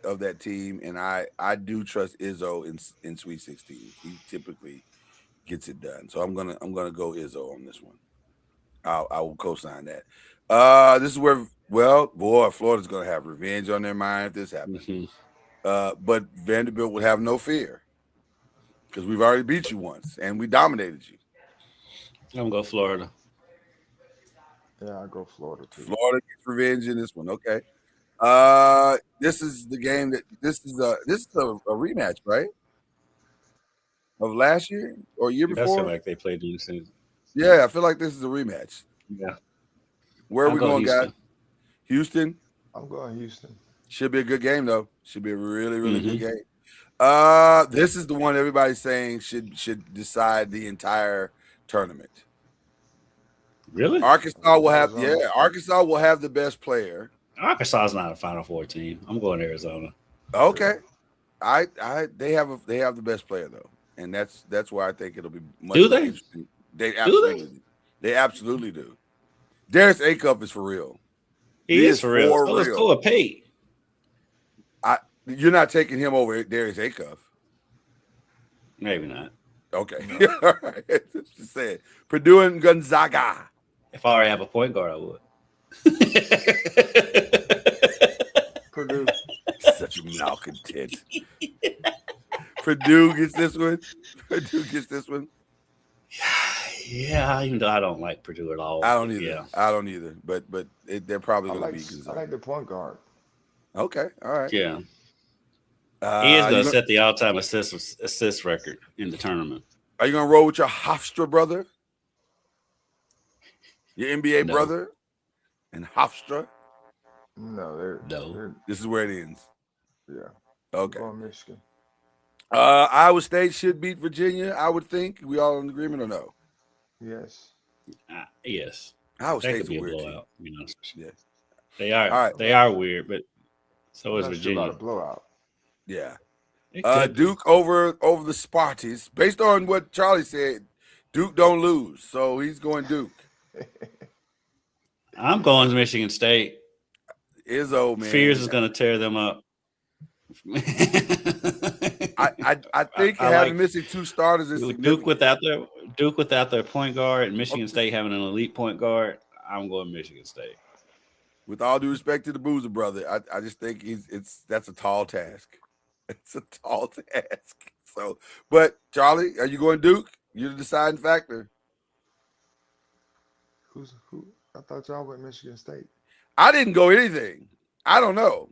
of that team, and I do trust Izzo in Sweet 16. He typically gets it done, so I'm gonna go Izzo on this one. I will co-sign that. This is where boy, Florida's gonna have revenge on their mind if this happens. Hmm. But Vanderbilt will have no fear because we've already beat you once and we dominated you. I'm gonna go Florida. yeah, I go Florida too. Florida gets revenge in this one. Okay. This is the game this is a rematch, right? Of last year or year It does feel before? like they played the season. Yeah, I feel like this is a rematch. Yeah, Where are I'll we go going, guys? Houston. Houston I'm going Houston. should be a good game though. Should be a really, really good Hmm. game. This is the one everybody's saying should decide the entire tournament. Really? Arizona. Arkansas will have the best player. Arkansas is not a Final Four team. I'm going Arizona. Okay. They have the best player though. And that's why I think it'll be much Do more they? interesting. They Do they? absolutely do. Darius Acuff is for real. He is for real. for So let's real. go with Pate. You're not taking him over Darius Acuff. Maybe not. Okay. No. All right. Just saying. Purdue and Gonzaga. If I already have a point guard, I would. Purdue. Such a malcontent. Purdue gets this one. Purdue gets this one. Yeah, even though I don't like Purdue at all. I don't either. Yeah. I don't either. But they're probably I going to like beat I Gonzaga. like the point guard. Okay. All right. Yeah. He is you going to gonna- set the all-time assist record in the tournament. Are you going to roll with your Hofstra brother? Your NBA No. brother? And Hofstra? No, No. This is where it ends. yeah. Okay. I'm going Michigan. Iowa State should beat Virginia, I would think. We all in agreement or no? Yes. Yes. Iowa That State's could be a a weird blowout. You know, team. Yeah. they are. All right. They are weird, but so I'm is not sure about a Virginia. blowout. Yeah. It could be. Duke over the Spartans. Based on what Charlie said, Duke don't lose. So he's going Duke. I'm going to Michigan State. Izzo, man. Fears is going to tear them up. I think I having like missing two starters is Duke significant. without their point guard and Michigan State having an elite point guard. I'm going Michigan State. With all due respect to the Boozer brother, I just think that's a tall task. It's a tall task. So, but Charlie, are you going Duke? You're the deciding factor. Who? I thought y'all went Michigan State. I didn't go anything. I don't know.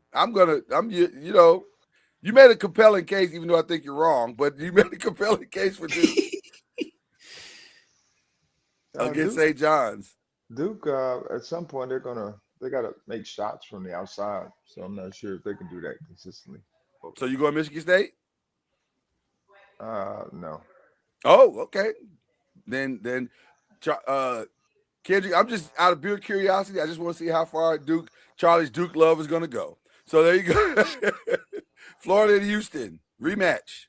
You made a compelling case, even though I think you're wrong, but you made a compelling case for Duke against St. John's. Duke. At some point, they got to make shots from the outside. So I'm not sure if they can do that consistently. So you going Michigan State? No. Oh, okay. Then, Kendrick, I'm just out of pure curiosity. I just want to see how far Charlie's Duke love is going to go. So there you go. Florida and Houston rematch.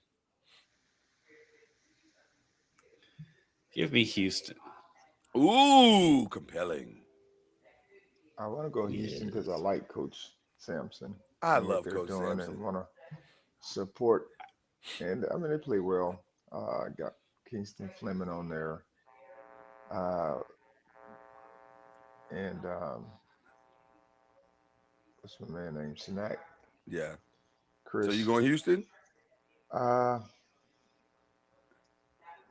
Give me Houston. Ooh, compelling. I want to go Houston because I like Coach Sampson. I and what love they're Coach doing Sampson. and want to support. And I mean, they play well. Got Kingston Fleming on there. And what's my man name? Snack. Yeah. Chris. So you going Houston? Uh,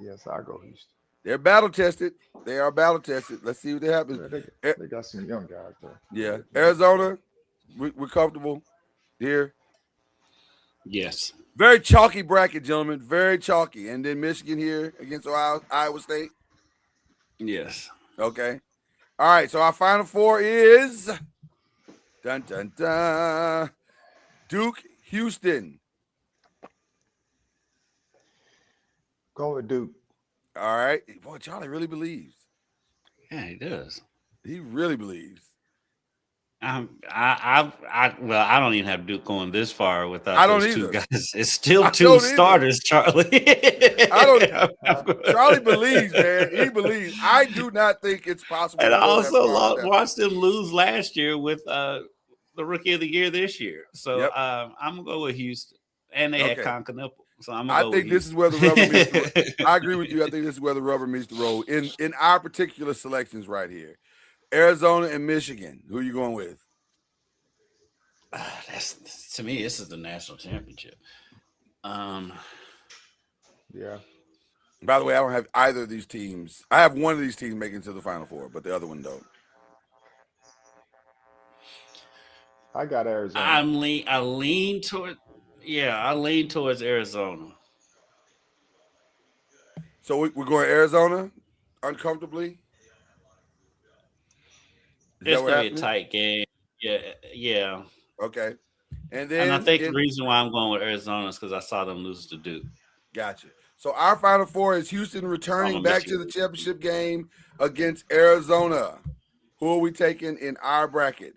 Yes, I go Houston. They're battle tested. They are battle tested. Let's see what happens. Yeah, they got some young guys though. Yeah, Arizona, we're comfortable here. Yes. Very chalky bracket, gentlemen. Very chalky. And then Michigan here against Iowa State. Yes. Okay. All right. So our final four is dun dun dun. Duke, Houston. Go with Duke. All right. Boy, Charlie really believes. Yeah, he does. He really believes. Well, I don't even have Duke going this far without I don't those two either. guys. It's still I two don't either. starters, Charlie. I don't. Charlie believes, man. He believes. I do not think it's possible. And to I go that also far without- watched them lose last year with the Rookie of the Year this year. So Yep. I'm gonna go with Houston, and they had Okay. Con Knuckle. So I'm gonna I go think with this is Houston. where the rubber meets the road. I agree with you. I think this is where the rubber meets the road in our particular selections right here. Arizona and Michigan. Who are you going with? That's to me. This is the national championship. Yeah. By the way, I don't have either of these teams. I have one of these teams making it to the Final Four, but the other one don't. I got Arizona. I lean towards Arizona. So we're going Arizona uncomfortably. Is It's that what gonna be a happened? tight game. Yeah. Okay. And then And I think the reason why I'm going with Arizona is because I saw them lose to Duke. Gotcha. So our Final Four is Houston returning I'm back with to you. the championship game against Arizona. Who are we taking in our bracket?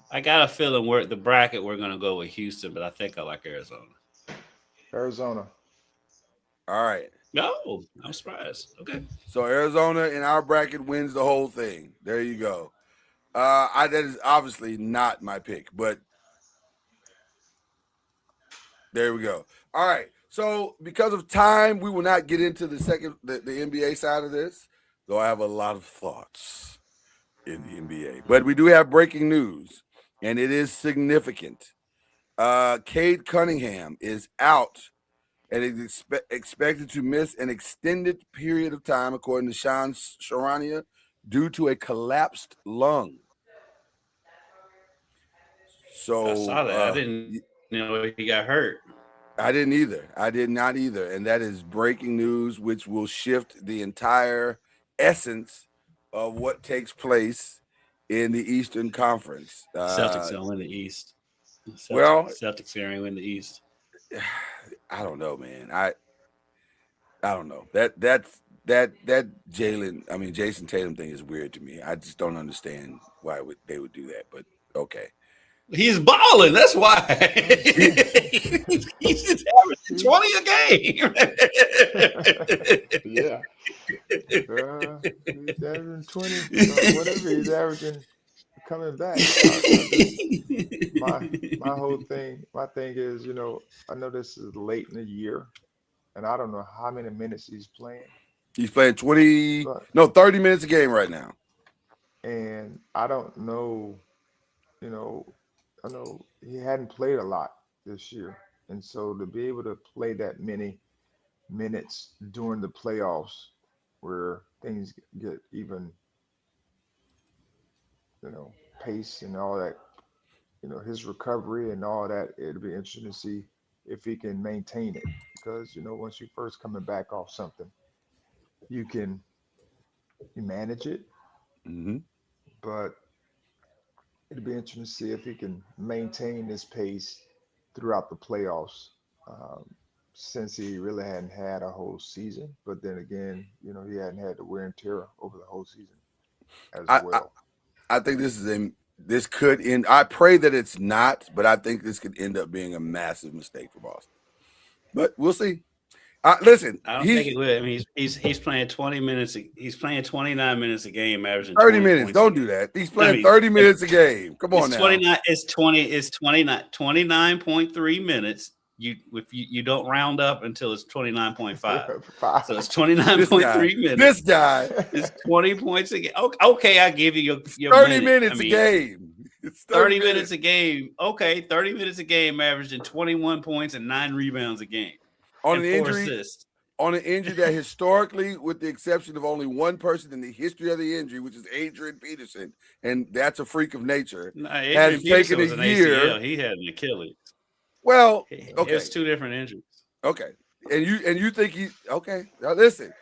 I got a feeling we're going to go with Houston, but I think I like Arizona. Arizona. All right. No, I'm surprised. Okay. So Arizona in our bracket wins the whole thing. There you go. That is obviously not my pick, but there we go. All right. So because of time, we will not get into the NBA side of this, though I have a lot of thoughts in the NBA. But we do have breaking news, and it is significant. Cade Cunningham is out and is expected to miss an extended period of time, according to Sean Sharania, due to a collapsed lung. So I saw that. I didn't know he got hurt. I didn't either. I did not either. And that is breaking news, which will shift the entire essence of what takes place in the Eastern Conference. Celtics don't win the East. Celtics are going to win the East. I don't know, man. I don't know. That Jason Tatum thing is weird to me. I just don't understand why they would do that, but okay. He's balling. That's why. he's averaging 20 a game. Yeah. He's averaging 20, whatever he's averaging coming back. My thing is, I know this is late in the year, and I don't know how many minutes he's playing. He's playing 30 minutes a game right now. And I don't know, I know he hadn't played a lot this year. And so to be able to play that many minutes during the playoffs where things get even, pace and all that, his recovery and all that, it'll be interesting to see if he can maintain it. Because, once you first coming back off something, you manage it. Mm-hmm. But it'll be interesting to see if he can maintain this pace throughout the playoffs, since he really hadn't had a whole season. But then again, he hadn't had the wear and tear over the whole season as well. I think this could end. I pray that it's not, but I think this could end up being a massive mistake for Boston. But we'll see. Listen, I don't think it would. I mean, he's playing 20 minutes. He's playing 29 minutes a game, averaging 30 minutes. Don't do that. He's playing 30 minutes a game. Come on now. 29. It's 29.3 minutes. You don't round up until it's 29.5. So it's 29.3 minutes. This guy is 20 points a game. Okay, I give you your 30 minutes a game. It's 30 minutes a game. Okay, 30 minutes a game, averaging 21 points and 9 rebounds a game. on and an 4 injury. assists. On an injury that historically, with the exception of only one person in the history of the injury, which is Adrian Peterson, and that's a freak of nature, No, has Adrian Peterson taken was a an year. ACL. He had an Achilles. Well, It okay, was 2 different injuries. okay, and you think he okay? Now listen,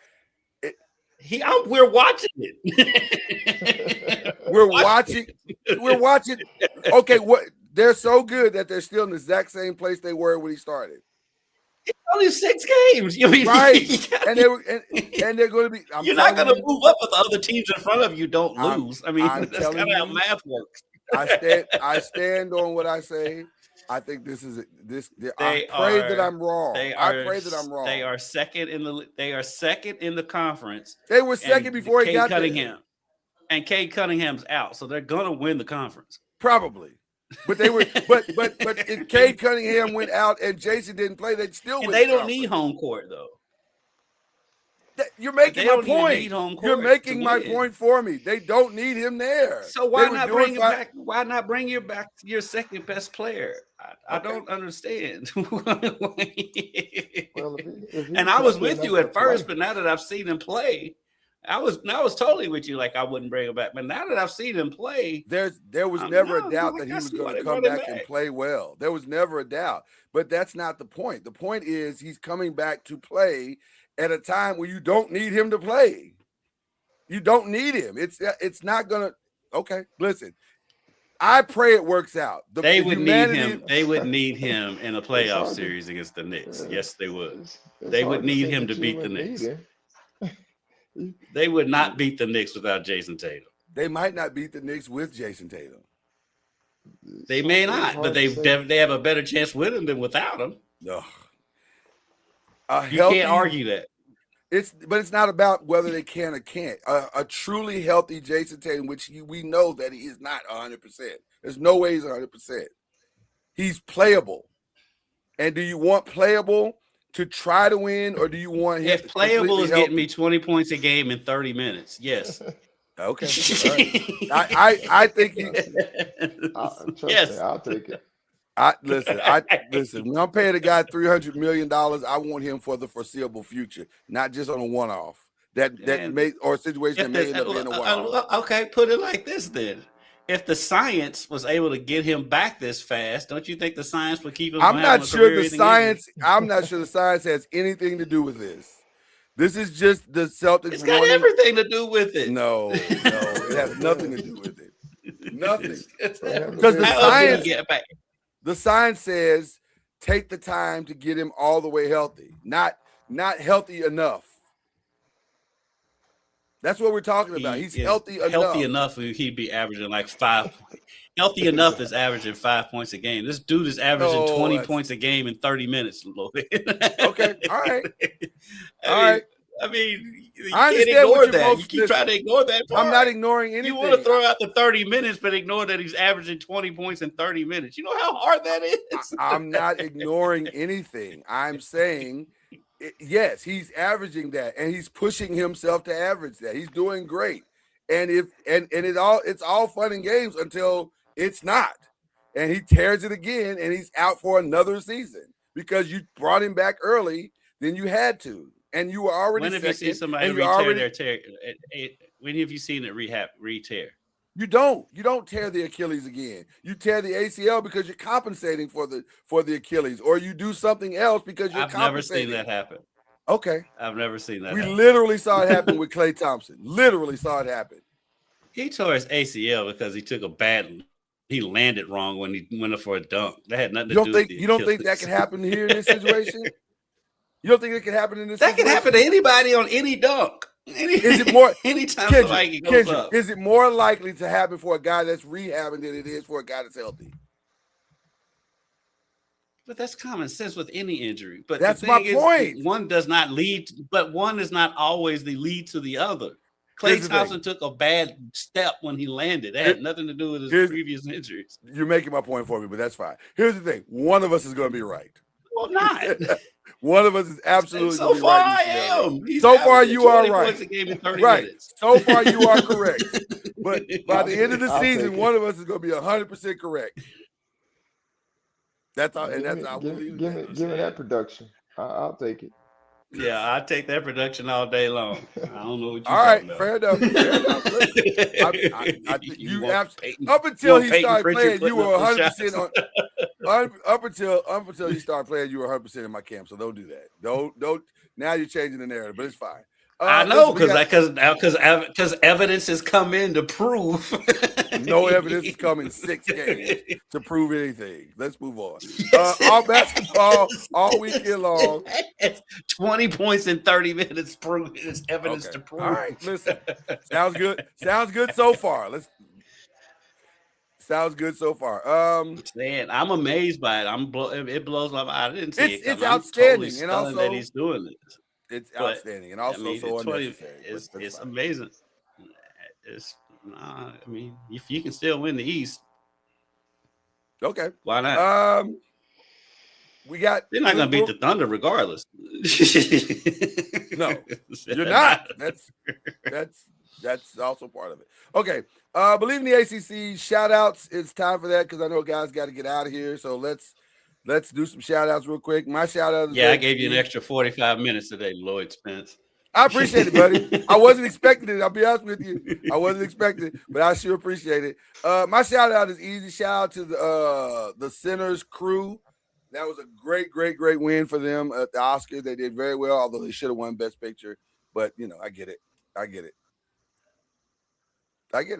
We're watching it. we're watching. Okay, what they're so good that they're still in the exact same place they were when he started. It's only 6 games. You mean, Right, and they're going to be. You're not going to move up if the other teams in front of you don't lose. I mean, I'm that's telling kind of how you. math works. I stand on what I say. I think this is this. I pray that I'm wrong. I pray that I'm wrong. They are second in the. They are second in the conference. They were second before he got Cunningham. there. And Cade Cunningham's out, so they're gonna win the conference. Probably, but they were. but if Cade Cunningham went out and Jason didn't play, they'd still win. They don't need home court though. You're making my point. You're making my win. point for me. They don't need him there. So why not bring him back? Why not bring you back your second best player? I don't understand. Well, if he and I was with stepping you up at to first, play. but now that I've seen him play, I was totally with you. Like I wouldn't bring him back, but now that I've seen him play, there was never a doubt that he was going to come back and play well. There was never a doubt, but that's not the point. The point is he's coming back to play at a time where you don't need him to play. You don't need him. It's not gonna. Okay, listen. I pray it works out. They would need him. They would need him in a playoff series against the Knicks. Yes, they would. They would need him to beat the Knicks. They would not beat the Knicks without Jason Tatum. They might not beat the Knicks with Jason Tatum. They may not, but they have a better chance with him than without him. No. You can't argue that. But it's not about whether they can or can't. A truly healthy Jason Tatum, which we know that he is not 100%. There's no way he's 100%. He's playable. And do you want playable to try to win, or do you want him? If playable is getting me 20 points a game in 30 minutes, yes. Okay. Right. I think Yes, I'll take it. Listen. When I'm paying a guy $300 million, I want him for the foreseeable future, not just on a one-off. That may or a situation that may end up being a one-off. Okay, put it like this then. If the science was able to get him back this fast, don't you think the science would keep him? I'm not sure the science has anything to do with this. This is just the Celtics. It's got everything to do with it. No, it has nothing to do with it. Nothing. Because the science says take the time to get him all the way healthy, not healthy enough. That's what we're talking about. He's healthy enough. Healthy enough, he'd be averaging like 5. Healthy enough is averaging 5 points a game. This dude is averaging 20 points a game in 30 minutes. Okay, all right. I mean, you I can't ignore that. You keep trying to ignore that part. I'm not ignoring anything. You want to throw out the 30 minutes, but ignore that he's averaging 20 points in 30 minutes. You know how hard that is? I'm not ignoring anything. I'm saying, yes, he's averaging that, and he's pushing himself to average that. He's doing great. And it's all fun and games until it's not. And he tears it again, and he's out for another season because you brought him back early, then you had to. And you were already. When have you seen somebody re-tear their? When have you seen it re-tear? You don't tear the Achilles again. You tear the ACL because you're compensating for the Achilles, or you do something else because you're compensating. I've never seen that happen. Okay, I've never seen that. We literally saw it happen with Klay Thompson. Literally saw it happen. He tore his ACL because he took he landed wrong when he went up for a dunk. That had nothing to do with it. You don't think that can happen here in this situation? You don't think it can happen in this situation? That can happen to anybody on any dunk. Is it more anytime somebody goes up? Is it more likely to happen for a guy that's rehabbing than it is for a guy that's healthy? But that's common sense with any injury. But that's my point. One does not lead, but one is not always the lead to the other. Klay Thompson took a bad step when he landed. That had nothing to do with his previous injuries. You're making my point for me, but that's fine. Here's the thing. One of us is going to be right. Well, not. One of us is absolutely So gonna be far, right. I in this scenario. am. He's So far, averaging you are 20 right. points a game in 30 Right. minutes. So far, you are correct. But by the end of the I'll take season, it. one of us is going to be 100% correct. That's all, and Give that's me, how we'll give, leave give it. me, give me that production. I'll take it. Yeah, I take that production all day long. I don't know what you're All right, talking about. fair enough. Fair enough. Listen, I think You you want Peyton- up you until want he Peyton started Pritchard playing, you putting were up the 100% shots? on. Up until you started playing, you were 100% in my camp. So don't do that. Don't. Now you're changing the narrative, but it's fine. I know listen, because evidence has come in to prove no evidence has come in 6 games to prove anything. Let's move on. All basketball all weekend long. 20 points in 30 minutes prove it's evidence to prove. All right, listen. Sounds good. Sounds good so far. Sounds good so far. Man, I'm amazed by it. It blows my mind. I didn't see it It's coming. I'm outstanding, totally and stunned that also he's doing this. it's But, outstanding and also so 20 unnecessary. It's but that's fine. amazing. I mean, if you can still win the East, Okay. why not? We got. They're not going to beat the Thunder regardless. No, you're not. That's also part of it. Okay. Believe in the ACC shout outs. It's time for that because I know guys got to get out of here. So let's do some shout outs real quick. My shout out is I gave you an extra 45 minutes today, Lloyd Spence. I appreciate it, buddy. I wasn't expecting it. I'll be honest with you. I wasn't expecting it, but I sure appreciate it. My shout out is easy. Shout out to the Sinners crew. That was a great win for them at the Oscars. They did very well, although they should have won Best Picture. But I get it.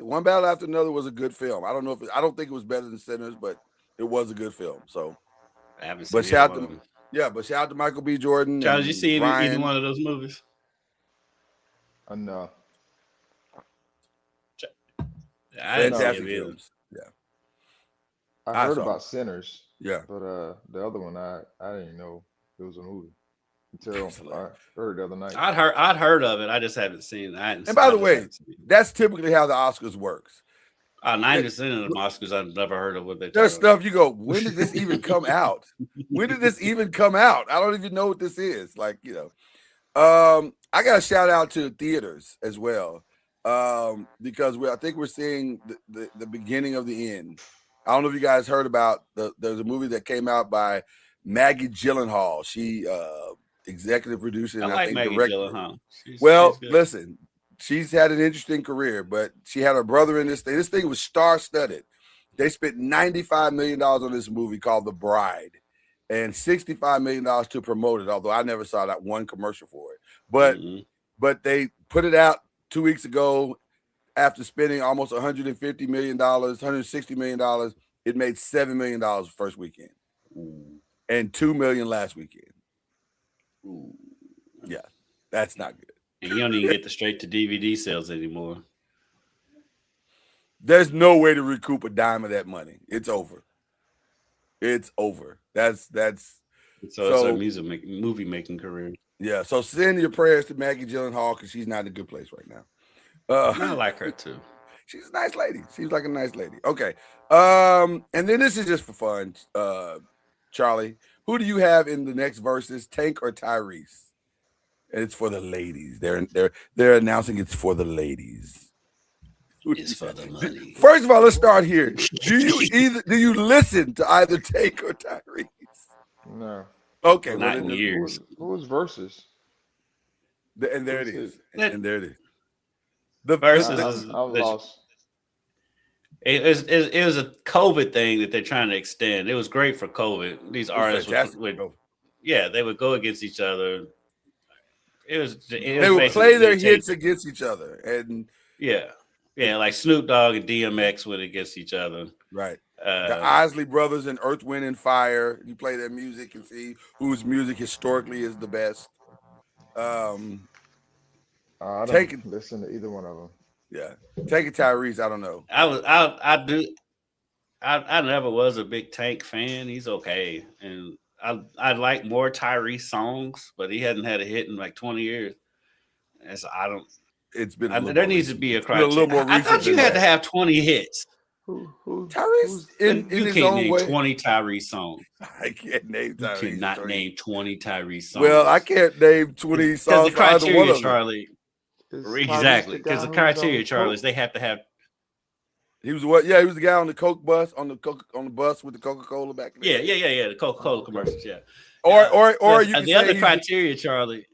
One Battle After Another was a good film. I don't think it was better than Sinners, but it was a good film. So I haven't seen but shout out to Michael B. Jordan. Charles, you see either Ryan. one of those movies? No. I didn't see Fantastic it either. films. Yeah. I heard saw about Sinners. Yeah. But the other one I didn't know it was a movie until Excellent. I heard the other night. I'd heard of it. I just haven't seen it. And by the way, that's typically how the Oscars works. 90% of the Oscars I've never heard of what they. There's stuff you go, when did this even come out? When did this even come out? I don't even know what this is. Like, I got a shout out to theaters as well. Because I think we're seeing the beginning of the end. I don't know if you guys heard about there's a movie that came out by Maggie Gyllenhaal. She executive producer and I think Maggie director. Gyllenhaal. She's good. Listen, she's had an interesting career, but she had her brother in this thing. This thing was star-studded. They spent $95 million on this movie called The Bride and $65 million to promote it, although I never saw that one commercial for it. But they put it out 2 weeks ago after spending almost $150 million, $160 million. It made $7 million the first weekend and $2 million last weekend. Yeah, that's not good. And you don't even get the straight to DVD sales anymore. There's no way to recoup a dime of that money. It's over. It's over. That's it's a movie making career. Yeah. So send your prayers to Maggie Gyllenhaal because she's not in a good place right now. I like her too. She's a nice lady. Seems like a nice lady. Okay. And then this is just for fun. Charlie, who do you have in the next verses, Tank or Tyrese? And it's for the ladies. They're announcing it's for the ladies. It's for the money. First of all, let's start here. Do you listen to either Tank or Tyrese? No. Okay. Not in years. Who was versus? And there it is. That- And there it is. The verses I'm lost. It was a COVID thing that they're trying to extend. It was great for COVID. These artists would they would go against each other. They would play their hits against each other, and like Snoop Dogg and DMX went against each other. Right. The Isley Brothers and Earth, Wind and Fire. You play their music and see whose music historically is the best. I don't listen to either one of them. Yeah, take it, Tyrese. I don't know. I never was a big Tank fan. He's okay, and I like more Tyrese songs, but he hadn't had a hit in like 20 years. And so I don't. It's been there needs to be a criteria. little more I thought you had to have 20 hits. Who's Tyrese in You his can't own name way. 20 Tyrese songs. I can't name You Tyrese. cannot 20. name 20 Tyrese songs. Well, I can't name 20 because songs the for either one criteria, of them. Charlie. is Tyrese Exactly, the because guy the who's criteria, on Charlie, is coke? they have to have. He was what? Yeah, he was the guy on the Coke bus on the bus with the Coca-Cola back in the Yeah, day. yeah, yeah, yeah. The Coca-Cola Okay. commercials, yeah. Or But you can the say other he's criteria, Charlie.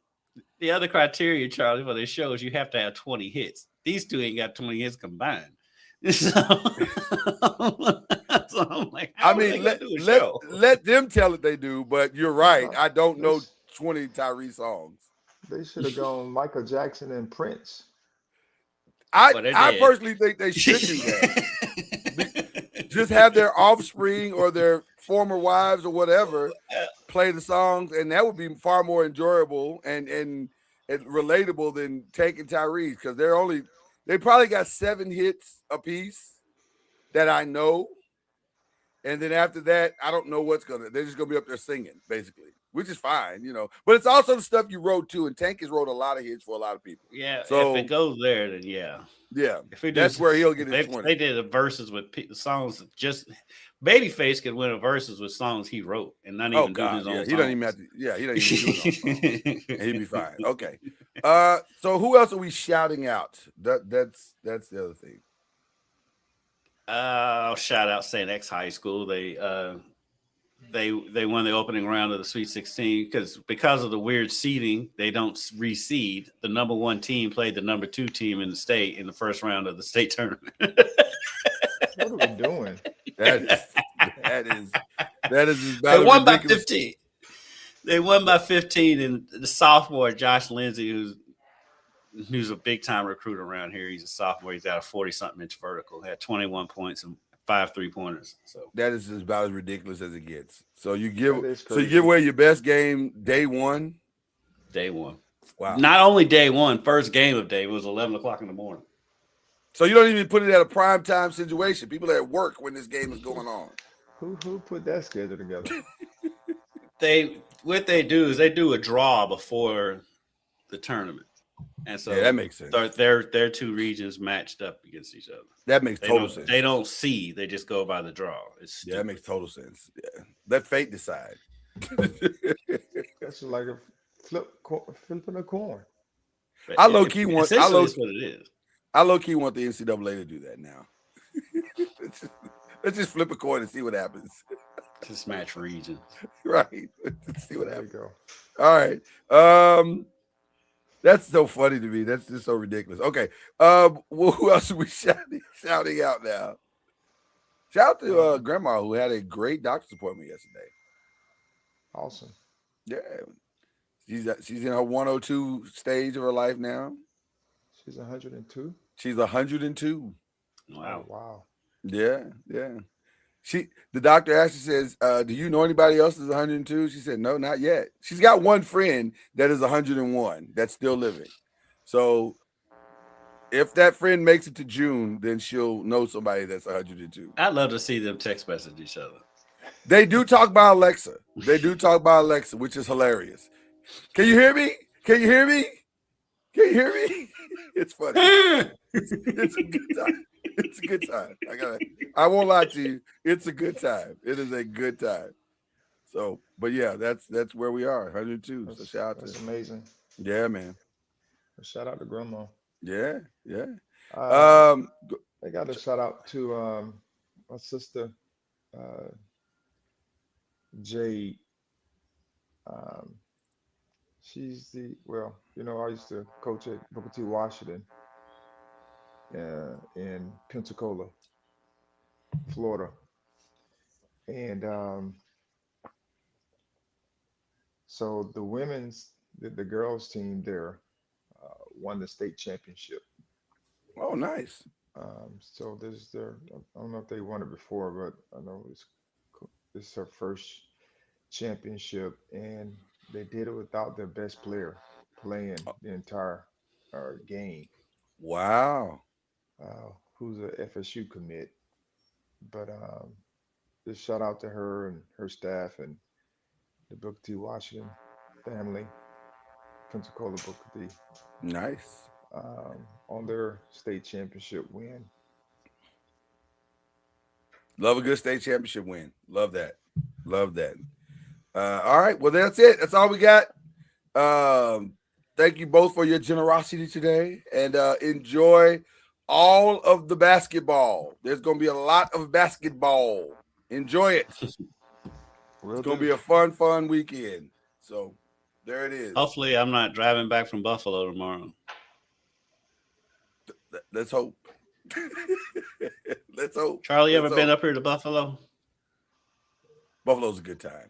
The other criteria, Charlie, for the shows, you have to have 20 hits. These two ain't got 20 hits combined. So, so I'm like, I how are they mean, gonna do a show? let them tell it they do, but you're right. No, I don't they know sh- 20 Tyrese songs. they should have gone Michael Jackson and Prince. But they're I dead. personally think they should do that. Just have their offspring or their former wives or whatever play the songs, and that would be far more enjoyable and relatable than taking Tyrese, because they probably got 7 hits apiece that I know. And then after that, I don't know they're just gonna be up there singing, basically, which is fine, But it's also the stuff you wrote too, and Tank has wrote a lot of hits for a lot of people. Yeah, if So it goes there, then yeah. yeah, If we do, that's where he'll get his they 20. did a verses with songs. Just Babyface could win a verses with songs he wrote and not Oh even do God, his yeah, own he doesn't even have songs. to. Yeah, he doesn't even do his own songs. And he'd be fine. Okay. So who else are we shouting out? That's the other thing. Shout out St. X High School. They won the opening round of the Sweet 16 because of the weird seeding. They don't reseed. The number 1 team played the number 2 team in the state in the first round of the state tournament. What are we doing? That is They about won by ridiculous. 15. They won by 15, and the sophomore Josh Lindsay, who's a big time recruit around here. He's a sophomore. He's got a 40-something inch vertical. Had 21 points and 5 3-pointers. So That is just about as ridiculous as it gets. So you That is give crazy. away your best game day one. day one. Wow. Not only day one, first game of day was 11 o'clock in the morning. So you don't even put it at a prime time situation. People are at work when this game is going on. Who put that schedule together? What they do is they do a draw before the tournament. And so Yeah, that makes sense. Their 2 regions matched up against each other. That makes total sense. They don't see. They just go by the draw. Yeah, that makes total sense. Yeah. Let fate decide. That's like a flipping a coin. I low key want that's what it is. I low key want the NCAA to do that now. Let's just flip a coin and see what happens. Just match regions. Right. Let's see what There you happens. go. All right. That's so funny to me. That's just so ridiculous. Okay. Who else are we shouting out now? Shout out to Grandma, who had a great doctor's appointment yesterday. Awesome. Yeah. She's in her 102 stage of her life now. She's 102. She's 102. Wow. Oh, wow. Yeah. The doctor actually says, do you know anybody else that's 102? She said, no, not yet. She's got one friend that is 101 that's still living. So if that friend makes it to June, then she'll know somebody that's 102. I'd love to see them text message each other. They do talk by Alexa. Which is hilarious. Can you hear me? It's funny. It's a good time. It's a good time. I won't lie to you. It's a good time. It is a good time. So, but yeah, that's where we are, 102. So shout out That's to amazing. Yeah, man. Shout out to Grandma. Yeah. I got a shout out to my sister Jade. She's I used to coach at Booker T. Washington in Pensacola, Florida. And so the girls team there won the state championship. Oh, nice. So I don't know if they won it before, but I know this is her first championship, and they did it without their best player playing the entire game. Wow. Who's a FSU commit. But just shout out to her and her staff and the Booker T. Washington family, Pensacola Booker T. Nice. On their state championship win. Love a good state championship win. Love that. Love that. All right. Well, that's it. That's all we got. Thank you both for your generosity today, and enjoy all of the basketball. There's going to be a lot of basketball. Enjoy it. It's going to be a fun weekend. So there it is. Hopefully, I'm not driving back from Buffalo tomorrow. Let's hope. Let's hope. Charlie, Let's ever been up here to Buffalo? Buffalo's a good time.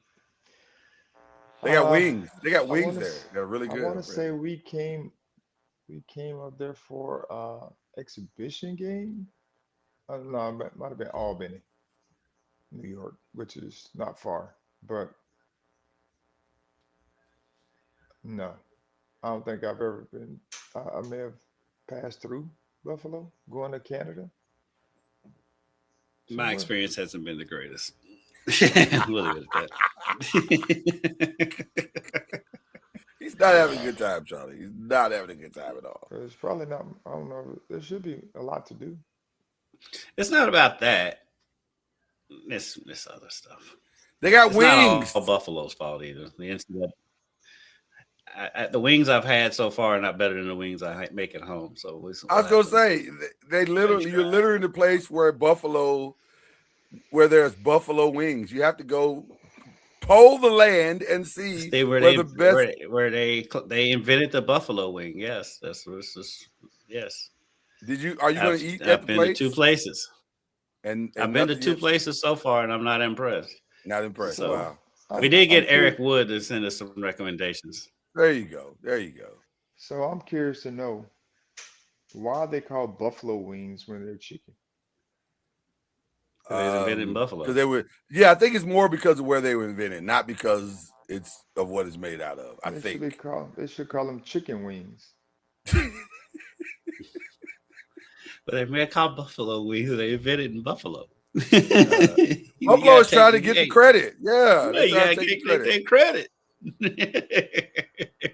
They got wings. They got wings there. They're really good. I want to say we came up there for exhibition game. I don't know. It might have been Albany, New York, which is not far. But no, I don't think I've ever been. I may have passed through Buffalo going to Canada. My experience hasn't been the greatest. I'm really good at that. He's not having a good time, Charlie. He's not having a good time at all. It's probably not. I don't know. There should be a lot to do. It's not about that. This other stuff. They got It's wings. not all Buffalo's fault either. The wings I've had so far are not better than the wings I make at home. So I was gonna say you're literally in the place where there's buffalo wings. You have to go poll the land and see where the best where they invented the buffalo wing. Yes, yes. Are you going to eat at the place? I've been to 2 places. And I've been to 2 places so far, and I'm not impressed. Not impressed. So, wow. We did get Eric Wood to send us some recommendations. There you go. There you go. So I'm curious to know why they call buffalo wings when they're chicken. They was invented in Buffalo. Because they were, I think it's more because of where they were invented, not because it's of what it's made out of. I think they should call them chicken wings. But they may call buffalo wings. They invented in Buffalo. Buffalo is trying to get the credit. Yeah, you gotta take that credit.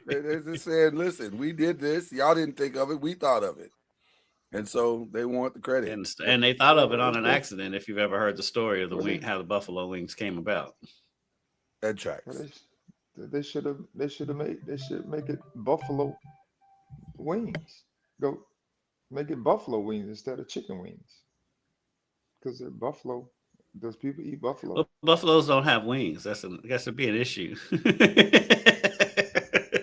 They're just saying, listen, we did this. Y'all didn't think of it. We thought of it. And so they want the credit. And they thought of it on an accident, if you've ever heard the story of how the buffalo wings came about. That tracks. They should make it buffalo wings. Go make it buffalo wings instead of chicken wings. Because they're buffalo. Does people eat buffalo? Well, buffaloes don't have wings. That's to be an issue.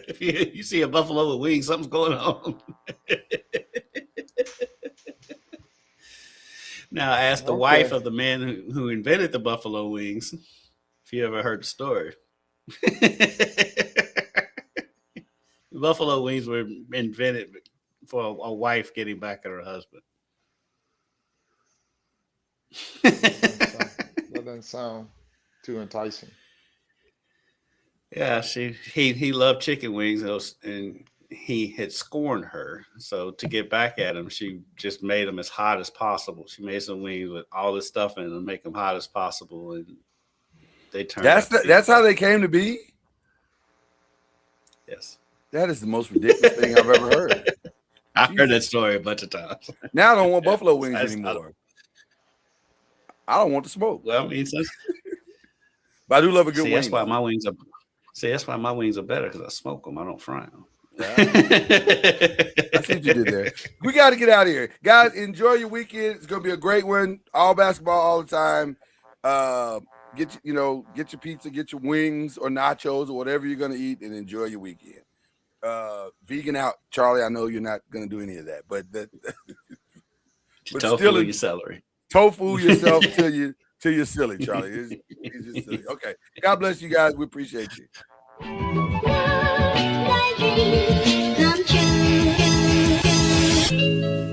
If you see a buffalo with wings, something's going on. Now, ask the wife of the man who invented the buffalo wings, if you ever heard the story. Buffalo wings were invented for a wife getting back at her husband. That doesn't sound too enticing. Yeah, he loved chicken wings, and he had scorned her. So to get back at him, she just made them as hot as possible. She made some wings with all this stuff in them, make them hot as possible, and they turned. That's how they came to be. Yes, that is the most ridiculous thing I've ever heard. I've heard that story a bunch of times. Now I don't want buffalo wings anymore. I don't want to smoke. Well, I mean, but I do love a good wing. That's why my wings are. That's why my wings are better, because I smoke them. I don't fry them. I see what you did there. We got to get out of here, guys. Enjoy your weekend. It's gonna be a great one. All basketball, all the time. Get your pizza, get your wings or nachos or whatever you're gonna eat, and enjoy your weekend. Vegan out, Charlie. I know you're not gonna do any of that, but tofu your celery. Tofu yourself till you're silly, Charlie. It's just silly. Okay. God bless you guys. We appreciate you. Dream come true.